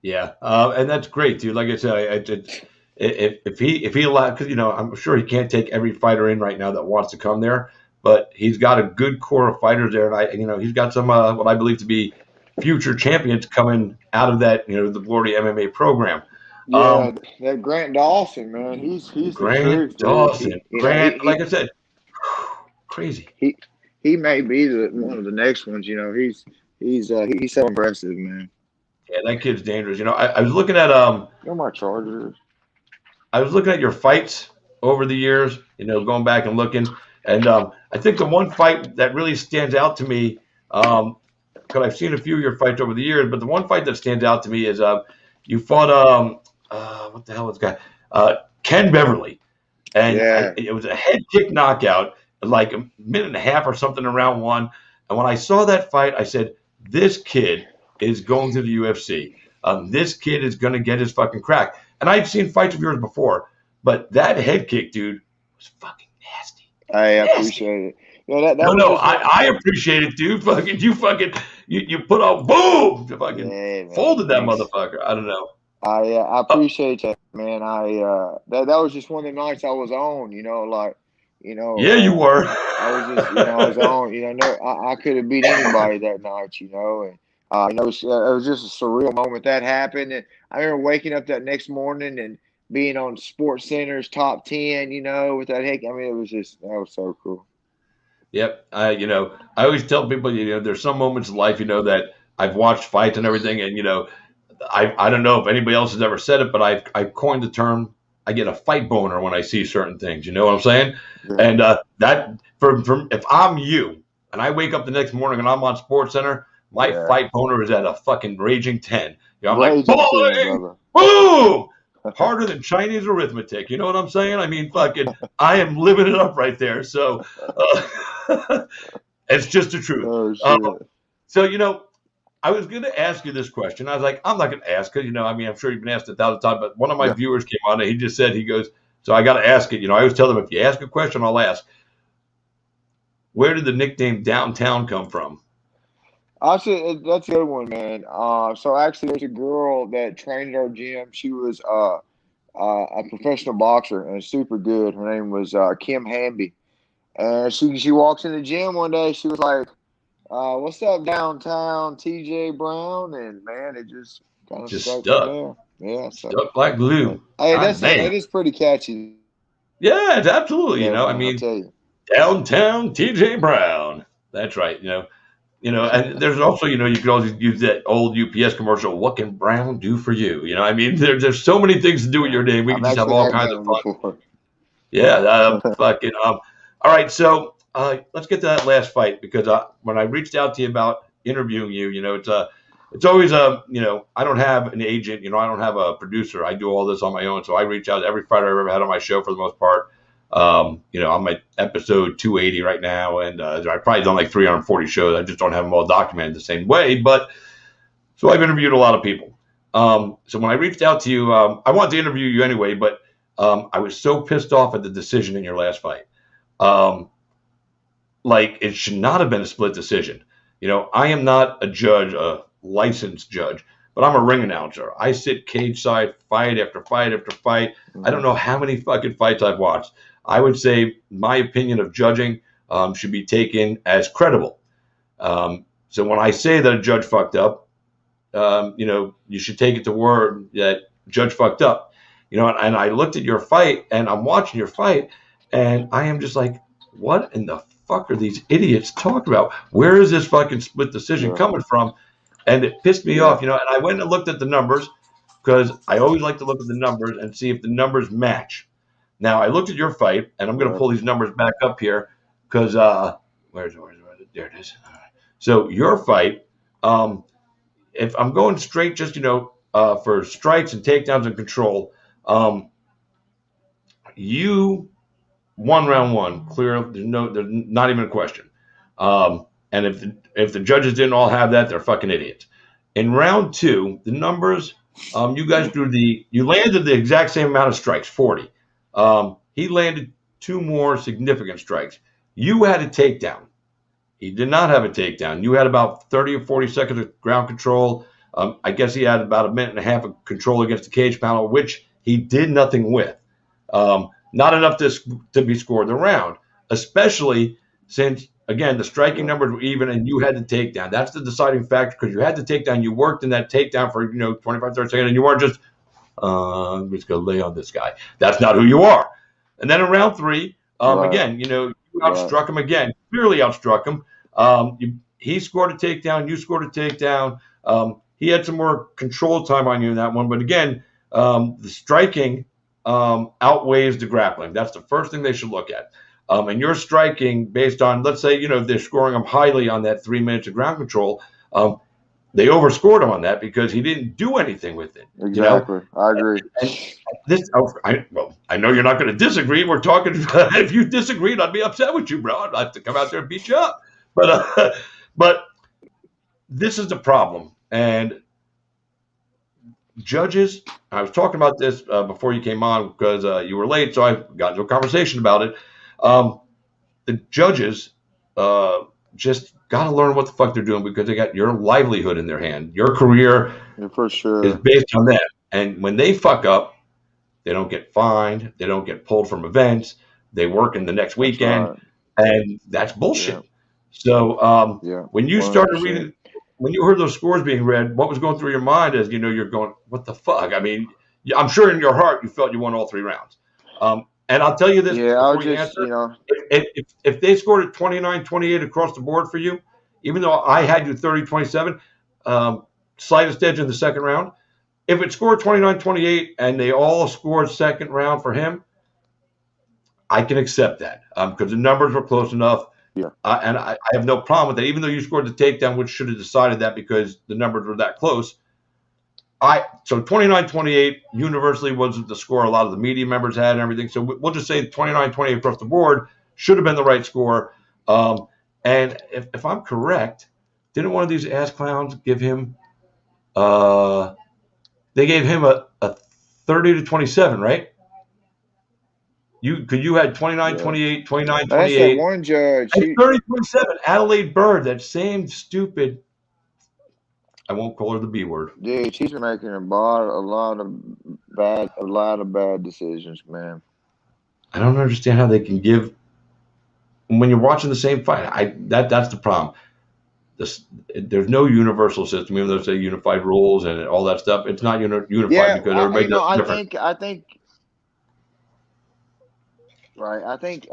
Yeah, and that's great, dude. Like I said, if he allowed, because I'm sure he can't take every fighter in right now that wants to come there, but he's got a good core of fighters there, and he's got some what I believe to be future champions coming out of that, the Glory MMA program. Yeah, that Grant Dawson, man, he's Grant the truth. Dawson, Grant, like I said, crazy. He may be one of the next ones. He's so impressive, man. Yeah, that kid's dangerous. I was looking at You're my Chargers. I was looking at your fights over the years, going back and looking, and I think the one fight that really stands out to me, because I've seen a few of your fights over the years, but the one fight that stands out to me is you fought what the hell is this guy? Ken Beverly, and it was a head kick knockout, like a minute and a half or something in round one. And when I saw that fight, I said, this kid is going to the UFC. This kid is going to get his fucking crack. And I've seen fights of yours before, but that head kick, dude, was fucking nasty. I appreciate it. I appreciate it, dude. You put out boom, folded that motherfucker. I don't know. I appreciate that, man. That was just one of the nights I was on. Yeah, you were. I was just, I was on. I could have beat anybody that night. And it was just a surreal moment that happened. And I remember waking up that next morning and being on Sports Center's top 10. With that heck. I mean, that was so cool. Yep. I always tell people, there's some moments in life, that I've watched fights and everything, and I don't know if anybody else has ever said it, but I've coined the term. I get a fight boner when I see certain things. You know what I'm saying? Yeah. And that from if I'm you and I wake up the next morning and I'm on Sports Center, my fight boner is at a fucking raging 10. I'm like, boom, harder than Chinese arithmetic. You know what I'm saying? I mean, I am living it up right there. So it's just the truth. Oh, so I was going to ask you this question. I was like, I'm not going to ask because, I'm sure you've been asked 1,000 times, but one of my viewers came on and he just said, he goes, so I got to ask it. I always tell them, if you ask a question, I'll ask. Where did the nickname Downtown come from? That's a good one, man. So actually, there's a girl that trained at our gym. She was a professional boxer and super good. Her name was Kim Hamby. And she walks in the gym one day. She was like, what's up, Downtown, TJ Brown? And man, it just kind of stuck. Yeah, stuck like glue. Hey, that is pretty catchy. Yeah, it's absolutely. Yeah, I mean, Downtown TJ Brown. That's right. And there's also, you could always use that old UPS commercial. What can Brown do for you? I mean, there's so many things to do with your name. We can just have all kinds of fun. Before. Yeah, all right, so let's get to that last fight because when I reached out to you about interviewing you, it's always I don't have an agent, I don't have a producer. I do all this on my own. So I reach out to every fighter I've ever had on my show for the most part. I'm at episode 280 right now, and I've probably done like 340 shows. I just don't have them all documented the same way. But so I've interviewed a lot of people. So when I reached out to you, I wanted to interview you anyway, but I was so pissed off at the decision in your last fight. Like, it should not have been a split decision. I am not a judge, a licensed judge, but I'm a ring announcer. I sit cage side fight after fight after fight. I don't know how many fucking fights I've watched. I would say my opinion of judging should be taken as credible. So when I say that a judge fucked up, you should take it to word that judge fucked up. And I looked at your fight, and I'm watching your fight, and I am just like, what in the fuck are these idiots talking about? Where is this fucking split decision coming from? And it pissed me off, and I went and looked at the numbers, because I always like to look at the numbers and see if the numbers match. Now, I looked at your fight, and I'm going to pull these numbers back up here, because where's it? There it is. So your fight, if I'm going straight just, for strikes and takedowns and control, you won round one, clear. There's not even a question. And if the judges didn't all have that, they're fucking idiots. In round two, the numbers, you guys you landed the exact same amount of strikes, 40. He landed 2 more significant strikes. You had a takedown. He did not have a takedown. You had about 30 or 40 seconds of ground control. I guess he had about a minute and a half of control against the cage panel, which he did nothing with. Not enough to be scored the round, especially since, again, the striking numbers were even and you had the takedown. That's the deciding factor, because you had the takedown. You worked in that takedown for 25, 30 seconds, and you weren't just, I'm just going to lay on this guy. That's not who you are. And then in round 3, again, you outstruck him again, clearly outstruck him. He scored a takedown. You scored a takedown. He had some more control time on you in that one. But again, the striking outweighs the grappling. That's the first thing they should look at. And you're striking based on, let's say, they're scoring him highly on that 3 minutes of ground control. They overscored him on that because he didn't do anything with it. Exactly. I agree. I know you're not going to disagree. We're talking. If you disagreed, I'd be upset with you, bro. I'd have to come out there and beat you up. But this is the problem. And judges, I was talking about this before you came on because you were late, so I got into a conversation about it. The judges just got to learn what the fuck they're doing, because they got your livelihood in their hand. Your career for sure is based on them. And when they fuck up, they don't get fined. They don't get pulled from events. They work in the next weekend. And that's bullshit. Yeah. So when you started reading, when you heard those scores being read, what was going through your mind as you're going, what the fuck? I mean, I'm sure in your heart you felt you won all 3 rounds. And I'll tell you this. Yeah, I'll just, if they scored at 29-28 across the board for you, even though I had you 30-27, slightest edge in the second round, if it scored 29-28 and they all scored second round for him, I can accept that because the numbers were close enough. Yeah. And I have no problem with that, even though you scored the takedown, which should have decided that because the numbers were that close. So 29-28 universally was the score a lot of the media members had and everything. So we'll just say 29-28 across the board should have been the right score. And if I'm correct, didn't one of these ass clowns give him they gave him a 30-27, right? You had 29-28, 29-28. That's that one judge. 30-27, Adelaide Bird, that same stupid. I won't call her the B word. Dude, she's making a lot of bad decisions, man. I don't understand how they can give when you're watching the same fight. That's the problem. There's no universal system, even though they say unified rules and all that stuff. It's not unified because everybody does different. I think. Right. I think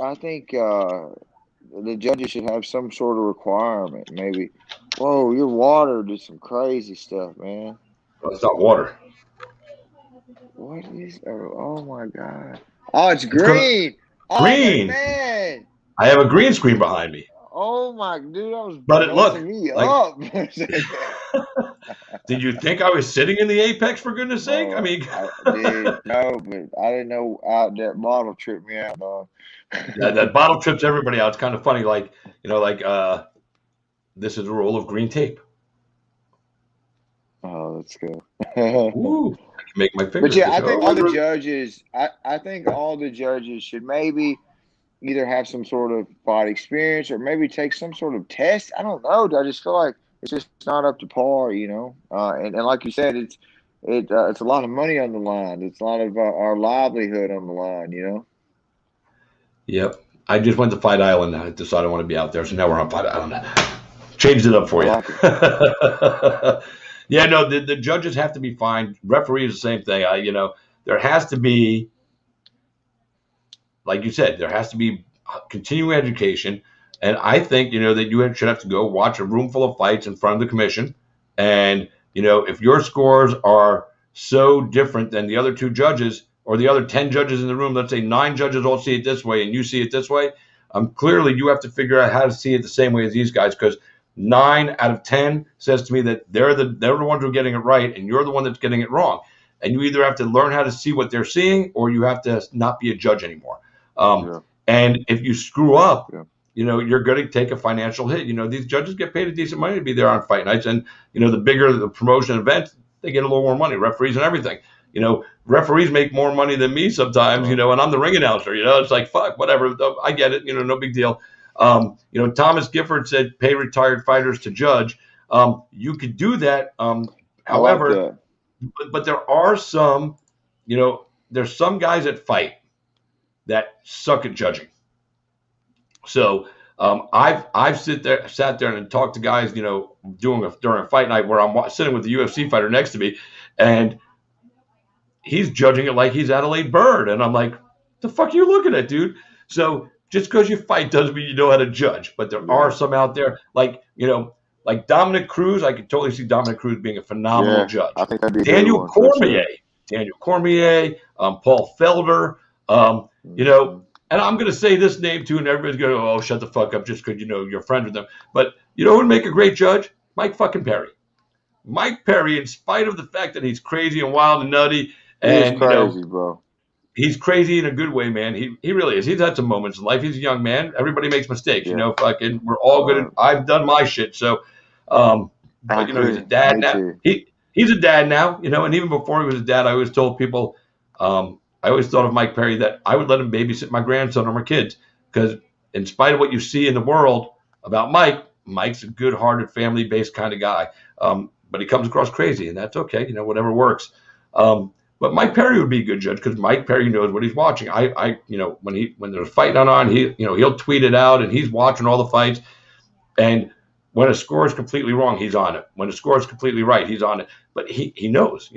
the judges should have some sort of requirement. Maybe, whoa, your water did some crazy stuff, man. Well, it's not water. What is? Oh my God! Oh, it's green. Green, man. I have a green screen behind me. Oh my dude, I was. But it looked me like, up. Did you think I was sitting in the apex, for goodness sake? I Bro, mean, I did no, but I didn't know out that bottle tripped me out, dog. that bottle trips everybody out. It's kind of funny, like, this is the role of green tape. Oh, let's go. Ooh, I can make my But fingers. yeah, I go. think all the judges, I think all the judges should maybe either have some sort of fight experience or maybe take some sort of test. I don't know. I just feel like it's just not up to par, you know. And like you said, it's a lot of money on the line. It's a lot of our livelihood on the line, you know. Yep. I just went to Fight Island. I decided I want to be out there, so now we're on Fight Island. Changed it up for you. I like it. Yeah, no, the judges have to be fine. Referees, the same thing. There has to be, like you said, there has to be continuing education. And I think, that you should have to go watch a room full of fights in front of the commission. And, if your scores are so different than the other two judges or the other 10 judges in the room, let's say 9 judges all see it this way and you see it this way, clearly you have to figure out how to see it the same way as these guys, because 9 out of 10 says to me that they're the ones who are getting it right and you're the one that's getting it wrong. And you either have to learn how to see what they're seeing or you have to not be a judge anymore. And if you screw up, you're going to take a financial hit. These judges get paid a decent money to be there on fight nights. And, the bigger the promotion event, they get a little more money, referees and everything. Referees make more money than me sometimes, and I'm the ring announcer, it's like, fuck, whatever. I get it. No big deal. Thomas Gifford said, pay retired fighters to judge. You could do that. However, but there are some, there's some guys that fight that suck at judging. So I've sat there and talked to guys, during a fight night where I'm sitting with the UFC fighter next to me, and he's judging it like he's Adelaide Byrd, and I'm like, the fuck are you looking at, dude? So just because you fight doesn't mean you know how to judge. But there are some out there, like Dominic Cruz. I could totally see Dominic Cruz being a phenomenal judge. I think that'd be Daniel Cormier, Paul Felder, and I'm going to say this name too, and everybody's going to go, oh, shut the fuck up just because, you're friends with them. But you know who would make a great judge? Mike fucking Perry. Mike Perry, in spite of the fact that he's crazy and wild and nutty, and, he's crazy, bro. He's crazy in a good way, man. He really is. He's had some moments in life. He's a young man. Everybody makes mistakes, fucking, we're all good. I've done my shit. So, but, he's a dad now. He's a dad now, and even before he was a dad, I always told people, I always thought of Mike Perry that I would let him babysit my grandson or my kids, because in spite of what you see in the world about Mike's a good-hearted, family-based kind of guy. But he comes across crazy, and that's okay, whatever works. But Mike Perry would be a good judge because Mike Perry knows what he's watching. When there's a fight on, he'll tweet it out, and he's watching all the fights. And when a score is completely wrong, he's on it. When a score is completely right, he's on it. But he knows,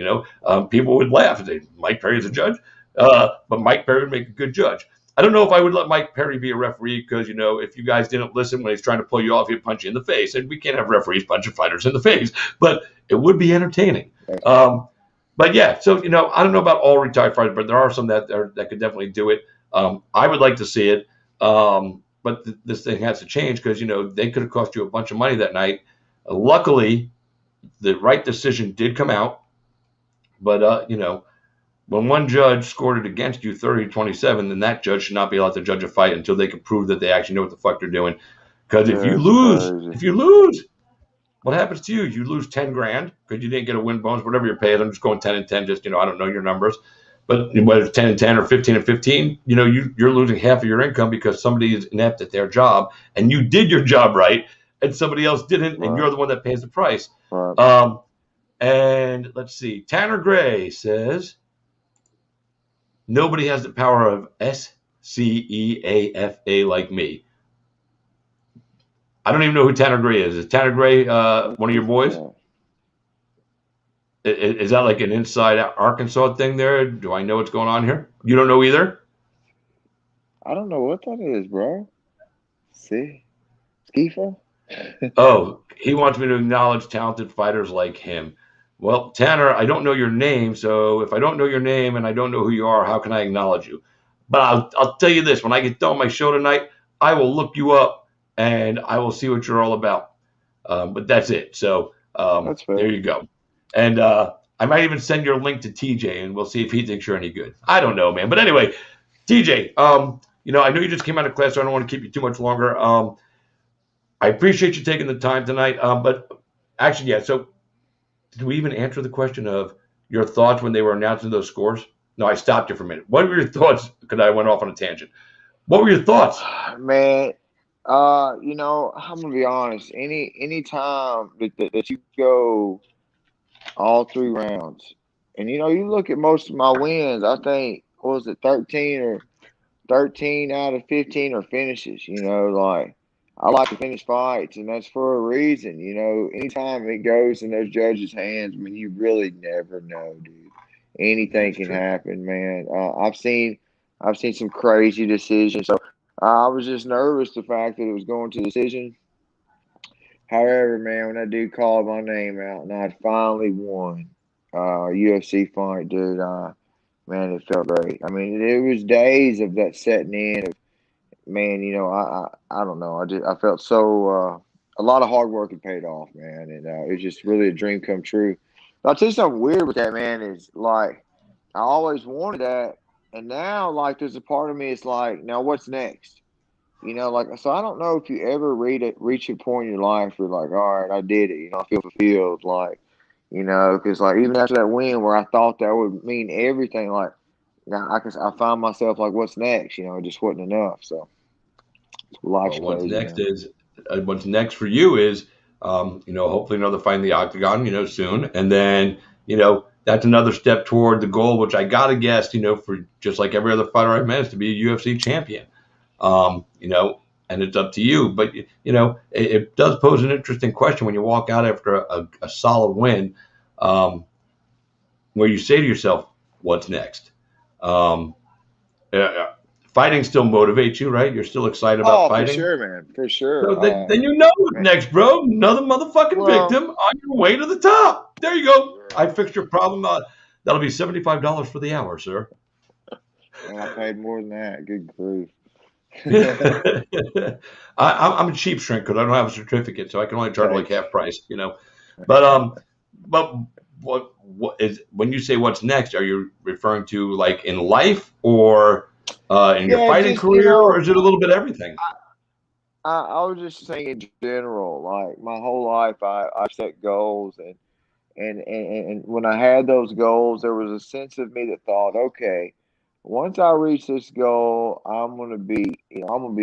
people would laugh and say, Mike Perry's a judge. But Mike Perry would make a good judge. I don't know if I would let Mike Perry be a referee because, if you guys didn't listen when he's trying to pull you off, he'd punch you in the face. And we can't have referees punching fighters in the face. But it would be entertaining. But yeah, so, I don't know about all retired fighters, but there are some that could definitely do it. I would like to see it. But this thing has to change because, they could have cost you a bunch of money that night. Luckily, the right decision did come out. But, when one judge scored it against you 30-27, then that judge should not be allowed to judge a fight until they can prove that they actually know what the fuck they're doing. Because if you lose, what happens to you? You lose 10 grand because you didn't get a win bonus, whatever you're paid. I'm just going 10 and 10, just, I don't know your numbers. But whether it's 10 and 10 or 15 and 15, you're losing half of your income because somebody is inept at their job and you did your job right and somebody else didn't, and you're the one that pays the price. And let's see. Tanner Gray says, nobody has the power of SCEAFA like me. I don't even know who Tanner Gray is. Is Tanner Gray one of your boys? Yeah. Is that like an inside Arkansas thing there? Do I know what's going on here? You don't know either? I don't know what that is, bro. See? Skifa? Oh, he wants me to acknowledge talented fighters like him. Well, Tanner, I don't know your name, so if I don't know your name and I don't know who you are, how can I acknowledge you? But I'll tell you this. When I get done my show tonight, I will look you up, and I will see what you're all about. But that's it. So That's fair. There you go. And I might even send your link to TJ, and we'll see if he thinks you're any good. I don't know, man. But anyway, TJ, I know you just came out of class, so I don't want to keep you too much longer. I appreciate you taking the time tonight. But actually, yeah. So, did we even answer the question of your thoughts when they were announcing those scores? No, I stopped you for a minute. What were your thoughts? Because I went off on a tangent. What were your thoughts? Man, I'm gonna be honest. Any time that you go all 3 rounds, and you look at most of my wins, I think what was it, 13 out of 15 are finishes. Like I like to finish fights, and that's for a reason. Anytime it goes in those judges' hands, I mean, you really never know, dude. Anything can happen, man. I've seen some crazy decisions. So I was just nervous the fact that it was going to decision. However, man, when that dude called my name out and I finally won a UFC fight, dude, man, it felt great. I mean, it was days of that setting in. Man, I don't know. I felt so a lot of hard work had paid off, man, and it was just really a dream come true. But I'll tell you something weird with that, man, is like I always wanted that, and now like there's a part of me it's like, now what's next? So I don't know if you ever reach a point in your life where like, all right, I did it. I feel fulfilled, like, because like even after that win where I thought that would mean everything, like now I find myself like, what's next? It just wasn't enough. So life's Well, crazy, man. what's next for you is, hopefully another fight in the octagon, soon, and then, that's another step toward the goal, which I gotta guess, for just like every other fighter I've met, is to be a UFC champion. And it's up to you. But, it does pose an interesting question when you walk out after a solid win, where you say to yourself, what's next? Fighting still motivates you, right? You're still excited about fighting. For sure, man. For sure. So then you know what's next, bro. Another motherfucking victim on your way to the top. There you go. I fixed your problem. That'll be $75 for the hour, sir. And I paid more than that. Good grief. I'm a cheap shrink because I don't have a certificate, so I can only charge like half price, But what is when you say what's next? Are you referring to like in life or in your fighting career, or is it a little bit everything? I was just saying in general, like my whole life, I set goals, and when I had those goals, there was a sense of me that thought, okay, once I reach this goal, I'm gonna be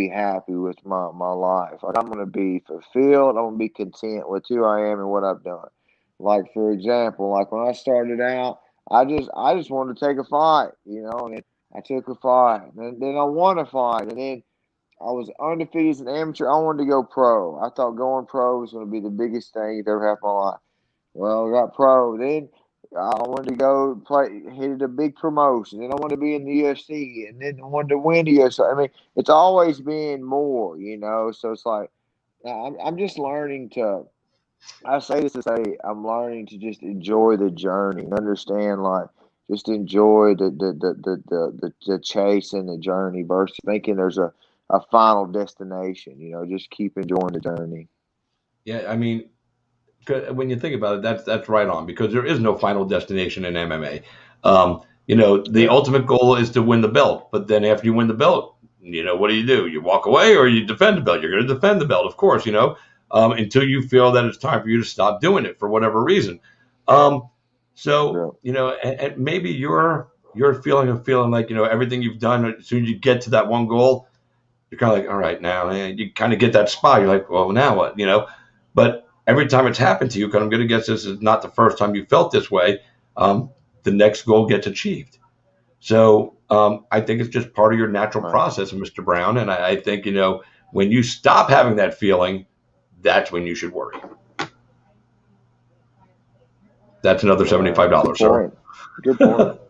happy with my life. Like I'm gonna be fulfilled. I'm gonna be content with who I am and what I've done. Like for example, like when I started out, I just wanted to take a fight, and then I took a fight, and then I won a fight, and then I was undefeated as an amateur. I wanted to go pro. I thought going pro was going to be the biggest thing that ever happened in my life. Well, I got pro. Then I wanted to go hit a big promotion. Then I wanted to be in the UFC, and then I wanted to win the UFC. I mean, it's always been more, So it's like I'm just learning to. I say this to say I'm learning to just enjoy the journey and understand, like, just enjoy the chase and the journey versus thinking there's a final destination. Just keep enjoying the journey. Yeah, I mean, when you think about it, that's right on, because there is no final destination in MMA. The ultimate goal is to win the belt, but then after you win the belt, what do? You walk away or you defend the belt? You're going to defend the belt, of course, until you feel that it's time for you to stop doing it for whatever reason. And maybe you're feeling like, everything you've done, as soon as you get to that one goal, you're kind of like, all right, now you kind of get that spot. You're like, well, now what, but every time it's happened to you, because I'm going to guess this is not the first time you felt this way, the next goal gets achieved. So I think it's just part of your natural process, Mr. Brown. And I think, when you stop having that feeling, that's when you should worry. That's another $75, sir. Good point.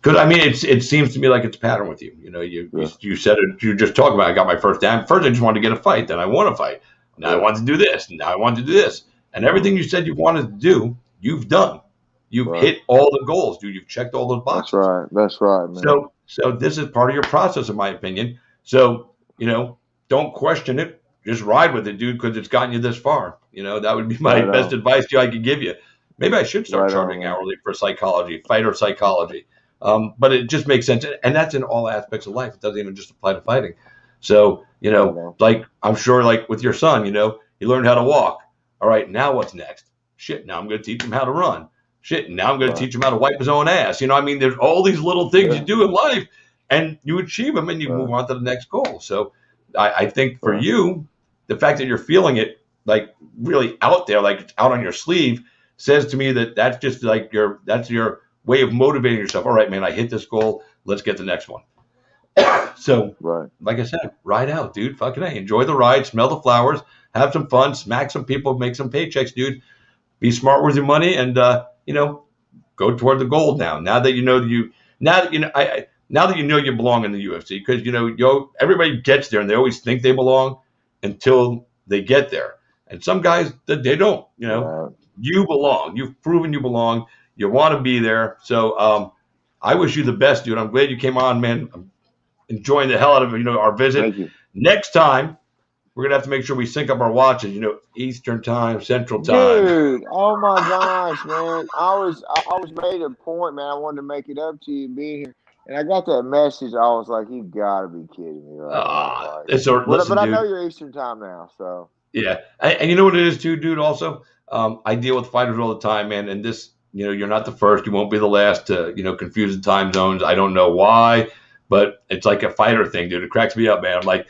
Because I mean, it seems to me like it's a pattern with you. You said it. You just talked about. I got my first damn. First, I just wanted to get a fight. Then I won a fight. Now I want to do this. Now I want to do this. And everything you said you wanted to do, you've done. You've hit all the goals, dude. You've checked all those boxes. That's right, man. So this is part of your process, in my opinion. So don't question it. just ride with it, dude, because it's gotten you this far. That would be my Right best on. advice I could give you. Maybe I should start Right on, charging man. hourly for psychology, fighter psychology. But it just makes sense. And that's in all aspects of life. It doesn't even just apply to fighting. So, Right on. like I'm sure like with your son, he learned how to walk. All right, now what's next? Shit, now I'm going to teach him how to run. Shit, now I'm going to Right. teach him how to wipe his own ass. There's all these little things Yeah. you do in life, and you achieve them, and you Right. move on to the next goal. So I think for Right. you, the fact that you're feeling it like really out there, like it's out on your sleeve, says to me that that's just like that's your way of motivating yourself. All right, man, I hit this goal. Let's get the next one. So, Right. like I said, ride out, dude. Fucking A. Enjoy the ride, smell the flowers, have some fun, smack some people, make some paychecks, dude. Be smart with your money, and go toward the gold now. Now that you know you belong in the UFC, because everybody gets there and they always think they belong until they get there. And some guys they don't. Right. You belong. You've proven you belong. You want to be there. So I wish you the best, dude. I'm glad you came on, man. I'm enjoying the hell out of our visit. Thank you. Next time, we're gonna have to make sure we sync up our watches. Eastern time, Central time. Dude, oh my gosh, man! I was made a point, man. I wanted to make it up to you being here, and I got that message. I was like, "You gotta be kidding me!" Right now. Listen, But I dude. know you're Eastern time now, so Yeah, and you know what it is too, dude. Also, I deal with fighters all the time, man. And this, you're not the first. You won't be the last to, confuse the time zones. I don't know why, but it's like a fighter thing, dude. It cracks me up, man. I'm like,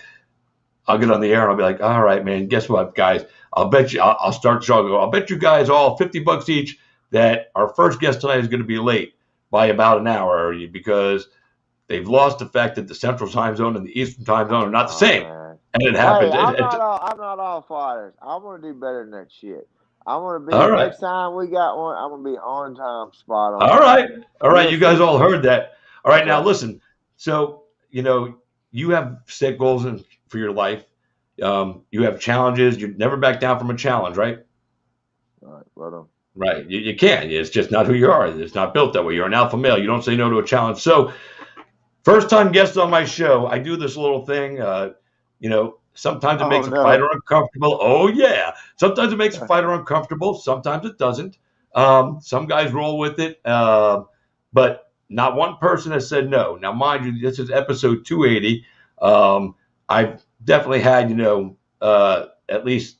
I'll get on the air and I'll be like, all right, man. Guess what, guys? I'll bet you. I'll start the show. I'll go, I'll bet you guys all $50 each that our first guest tonight is going to be late by about an hour because they've lost the fact that the Central time zone and the Eastern time zone are not the same. man. And it Hey, happens. I'm not all fighters. I want to do better than that shit. I want to be All right. next time we got one. I'm gonna be on time, spot on. All right. You guys all heard that. All right, now Okay. listen. So you have set goals for your life. You have challenges. You never back down from a challenge, right? All right, right on. Right. You can't. It's just not who you are. It's not built that way. You're an alpha male. You don't say no to a challenge. So, first time guest on my show, I do this little thing. Sometimes it makes a fighter uncomfortable. Oh yeah. Sometimes it makes a fighter uncomfortable. Sometimes it doesn't. Some guys roll with it, but not one person has said no. Now, mind you, this is episode 280. I've definitely had at least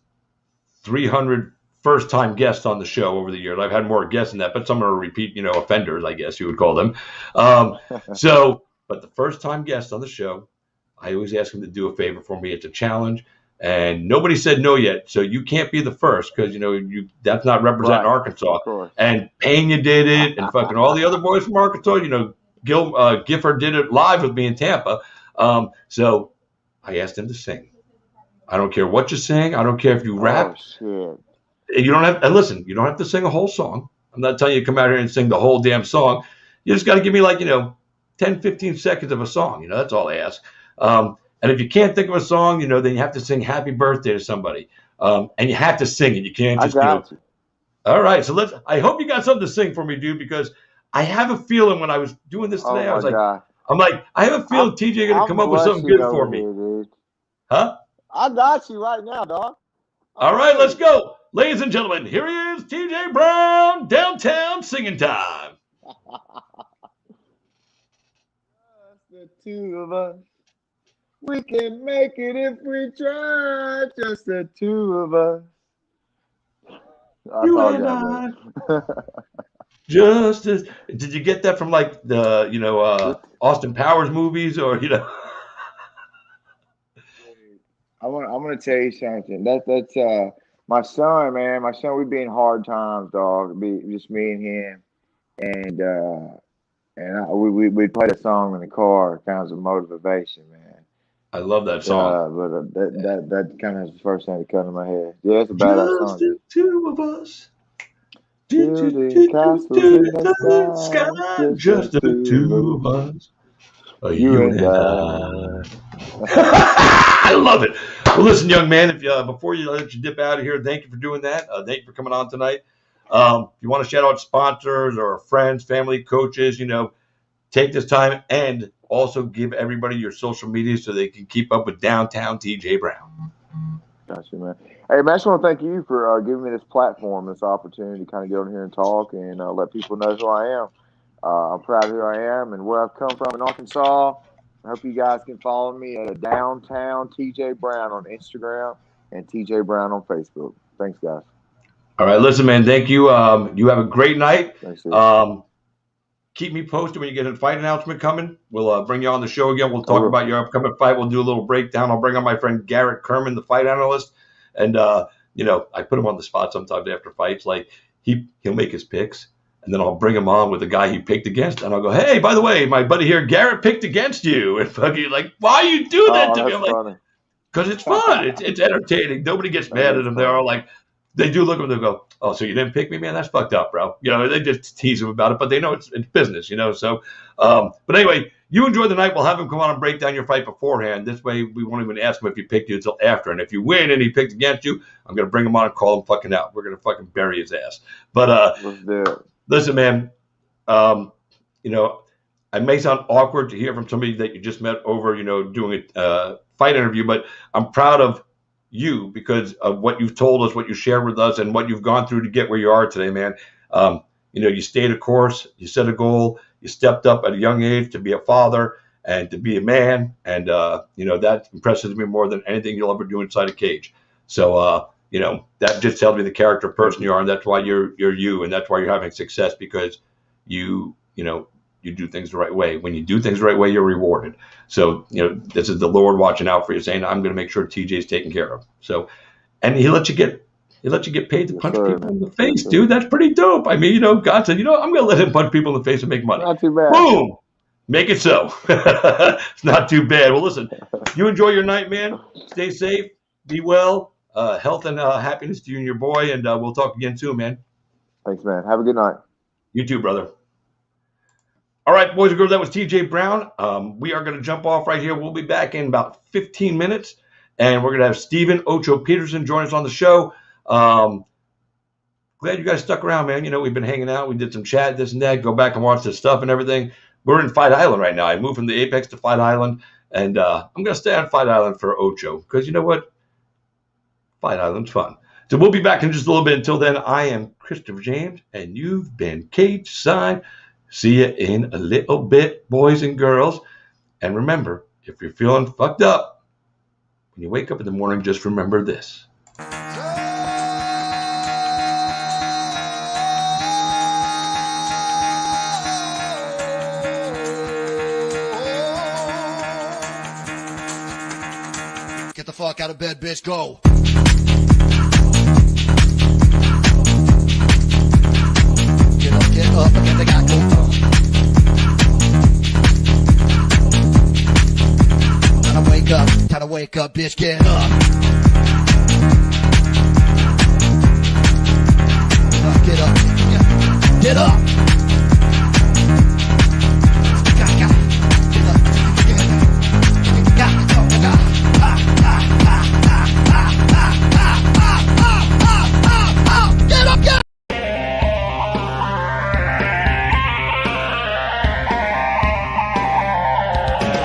300 first-time guests on the show over the years. I've had more guests than that, but some are repeat, offenders, I guess you would call them. But the first-time guest on the show, I always ask them to do a favor for me. It's a challenge, and nobody said no yet. So you can't be the first because that's not representing Arkansas. Of course. And Pena did it, and fucking all the other boys from Arkansas. Gifford did it live with me in Tampa. So I asked him to sing. I don't care what you sing. I don't care if you rap. Oh, shit. You don't have. And listen, you don't have to sing a whole song. I'm not telling you to come out here and sing the whole damn song. You just got to give me 10, 15 seconds of a song. That's all I ask. And if you can't think of a song, then you have to sing "Happy Birthday" to somebody. And you have to sing it. You can't just. I got you. All right, so I hope you got something to sing for me, dude, because I have a feeling when I was doing this today, I was like, God. I have a feeling TJ going to come up with something good for me. Here, dude. Huh? I got you right now, dog. All right, let's go. Ladies and gentlemen, here he is, TJ Brown, downtown singing time. Just the two of us. We can make it if we try. Just the two of us. You and I. Just as. Did you get that from the Austin Powers movies or I'm gonna tell you something. That's my son, man. My son, we be in hard times, dog. Be just me and him, and we played a song in the car, kind of a motivation, man. I love that song. But that kind of is the first thing that comes to my head. Yeah, it's a badass song. Just the two of us. To the castles in the sky, just the two of us. You and I. I love it. Well, listen, young man, if before you let you dip out of here, thank you for doing that. Thank you for coming on tonight. If you want to shout out sponsors or friends, family, coaches, take this time and also give everybody your social media so they can keep up with Downtown TJ Brown. Gotcha, man. Hey, man, I just want to thank you for giving me this platform, this opportunity to kind of get on here and talk and let people know who I am. I'm proud of who I am and where I've come from in Arkansas. I hope you guys can follow me at Downtown TJ Brown on Instagram and TJ Brown on Facebook. Thanks, guys. All right, listen, man. Thank you. You have a great night. Thanks, Steve. Keep me posted when you get a fight announcement coming. We'll bring you on the show again. We'll talk about your upcoming fight. We'll do a little breakdown. I'll bring on my friend Garrett Kerman, the fight analyst, and you know, I put him on the spot sometimes after fights. Like he'll make his picks, and then I'll bring him on with the guy he picked against, and I'll go, "Hey, by the way, my buddy here, Garrett, picked against you." And fucking like, why you do that to me? I'm like, because it's fun. It's entertaining. Nobody gets mad at him. They're all like, they do look at him. They go, "Oh, so you didn't pick me, man? That's fucked up, bro." You know, they just tease him about it, but they know it's business, you know. So, but anyway, you enjoy the night. We'll have him come on and break down your fight beforehand. This way, we won't even ask him if he picked you until after. And if you win and he picked against you, I'm gonna bring him on and call him fucking out. We're gonna fucking bury his ass. But listen, man, you know, it may sound awkward to hear from somebody that you just met over, you know, doing a fight interview, but I'm proud of you because of what you've told us, what you shared with us, and what you've gone through to get where you are today, man. You know, you stayed a course, you set a goal, you stepped up at a young age to be a father and to be a man, and you know, that impresses me more than anything you'll ever do inside a cage. So you know, that just tells me the character person you are, and that's why you're you, and that's why you're having success, because you know, you do things the right way. When you do things the right way, you're rewarded. So, you know, this is the Lord watching out for you, saying, I'm going to make sure TJ's taken care of. So, and he let you get paid to punch people in the face, dude. That's pretty dope. I mean, you know, God said, you know, I'm going to let him punch people in the face and make money. Not too bad. Boom. Make it so. It's not too bad. Well, listen, you enjoy your night, man. Stay safe. Be well. Health and happiness to you and your boy. And we'll talk again soon, man. Thanks, man. Have a good night. You too, brother. All right, boys and girls, that was TJ Brown. We are going to jump off right here. We'll be back in about 15 minutes, and we're going to have Steven Ocho Peterson join us on the show. Glad you guys stuck around, man. You know, we've been hanging out. We did some chat, this and that. Go back and watch this stuff and everything. We're in Fight Island right now. I moved from the Apex to Fight Island, and I'm going to stay on Fight Island for Ocho because you know what? Fight Island's fun. So we'll be back in just a little bit. Until then, I am Christopher James, and you've been Cage Side. See you in a little bit, boys and girls. And remember, if you're feeling fucked up, when you wake up in the morning, just remember this. Get the fuck out of bed, bitch, go. Get up, and they got go. Time to wake up, bitch, get up. Get up. Get up.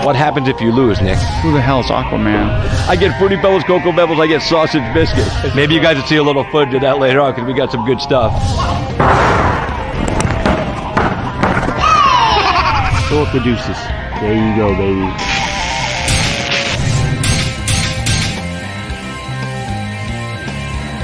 What happens if you lose, Nick? Who the hell's Aquaman? I get Fruity Pebbles, Cocoa Pebbles, I get sausage biscuits. Maybe you guys will see a little footage of that later on because we got some good stuff. Go with the deuces. There you go, baby.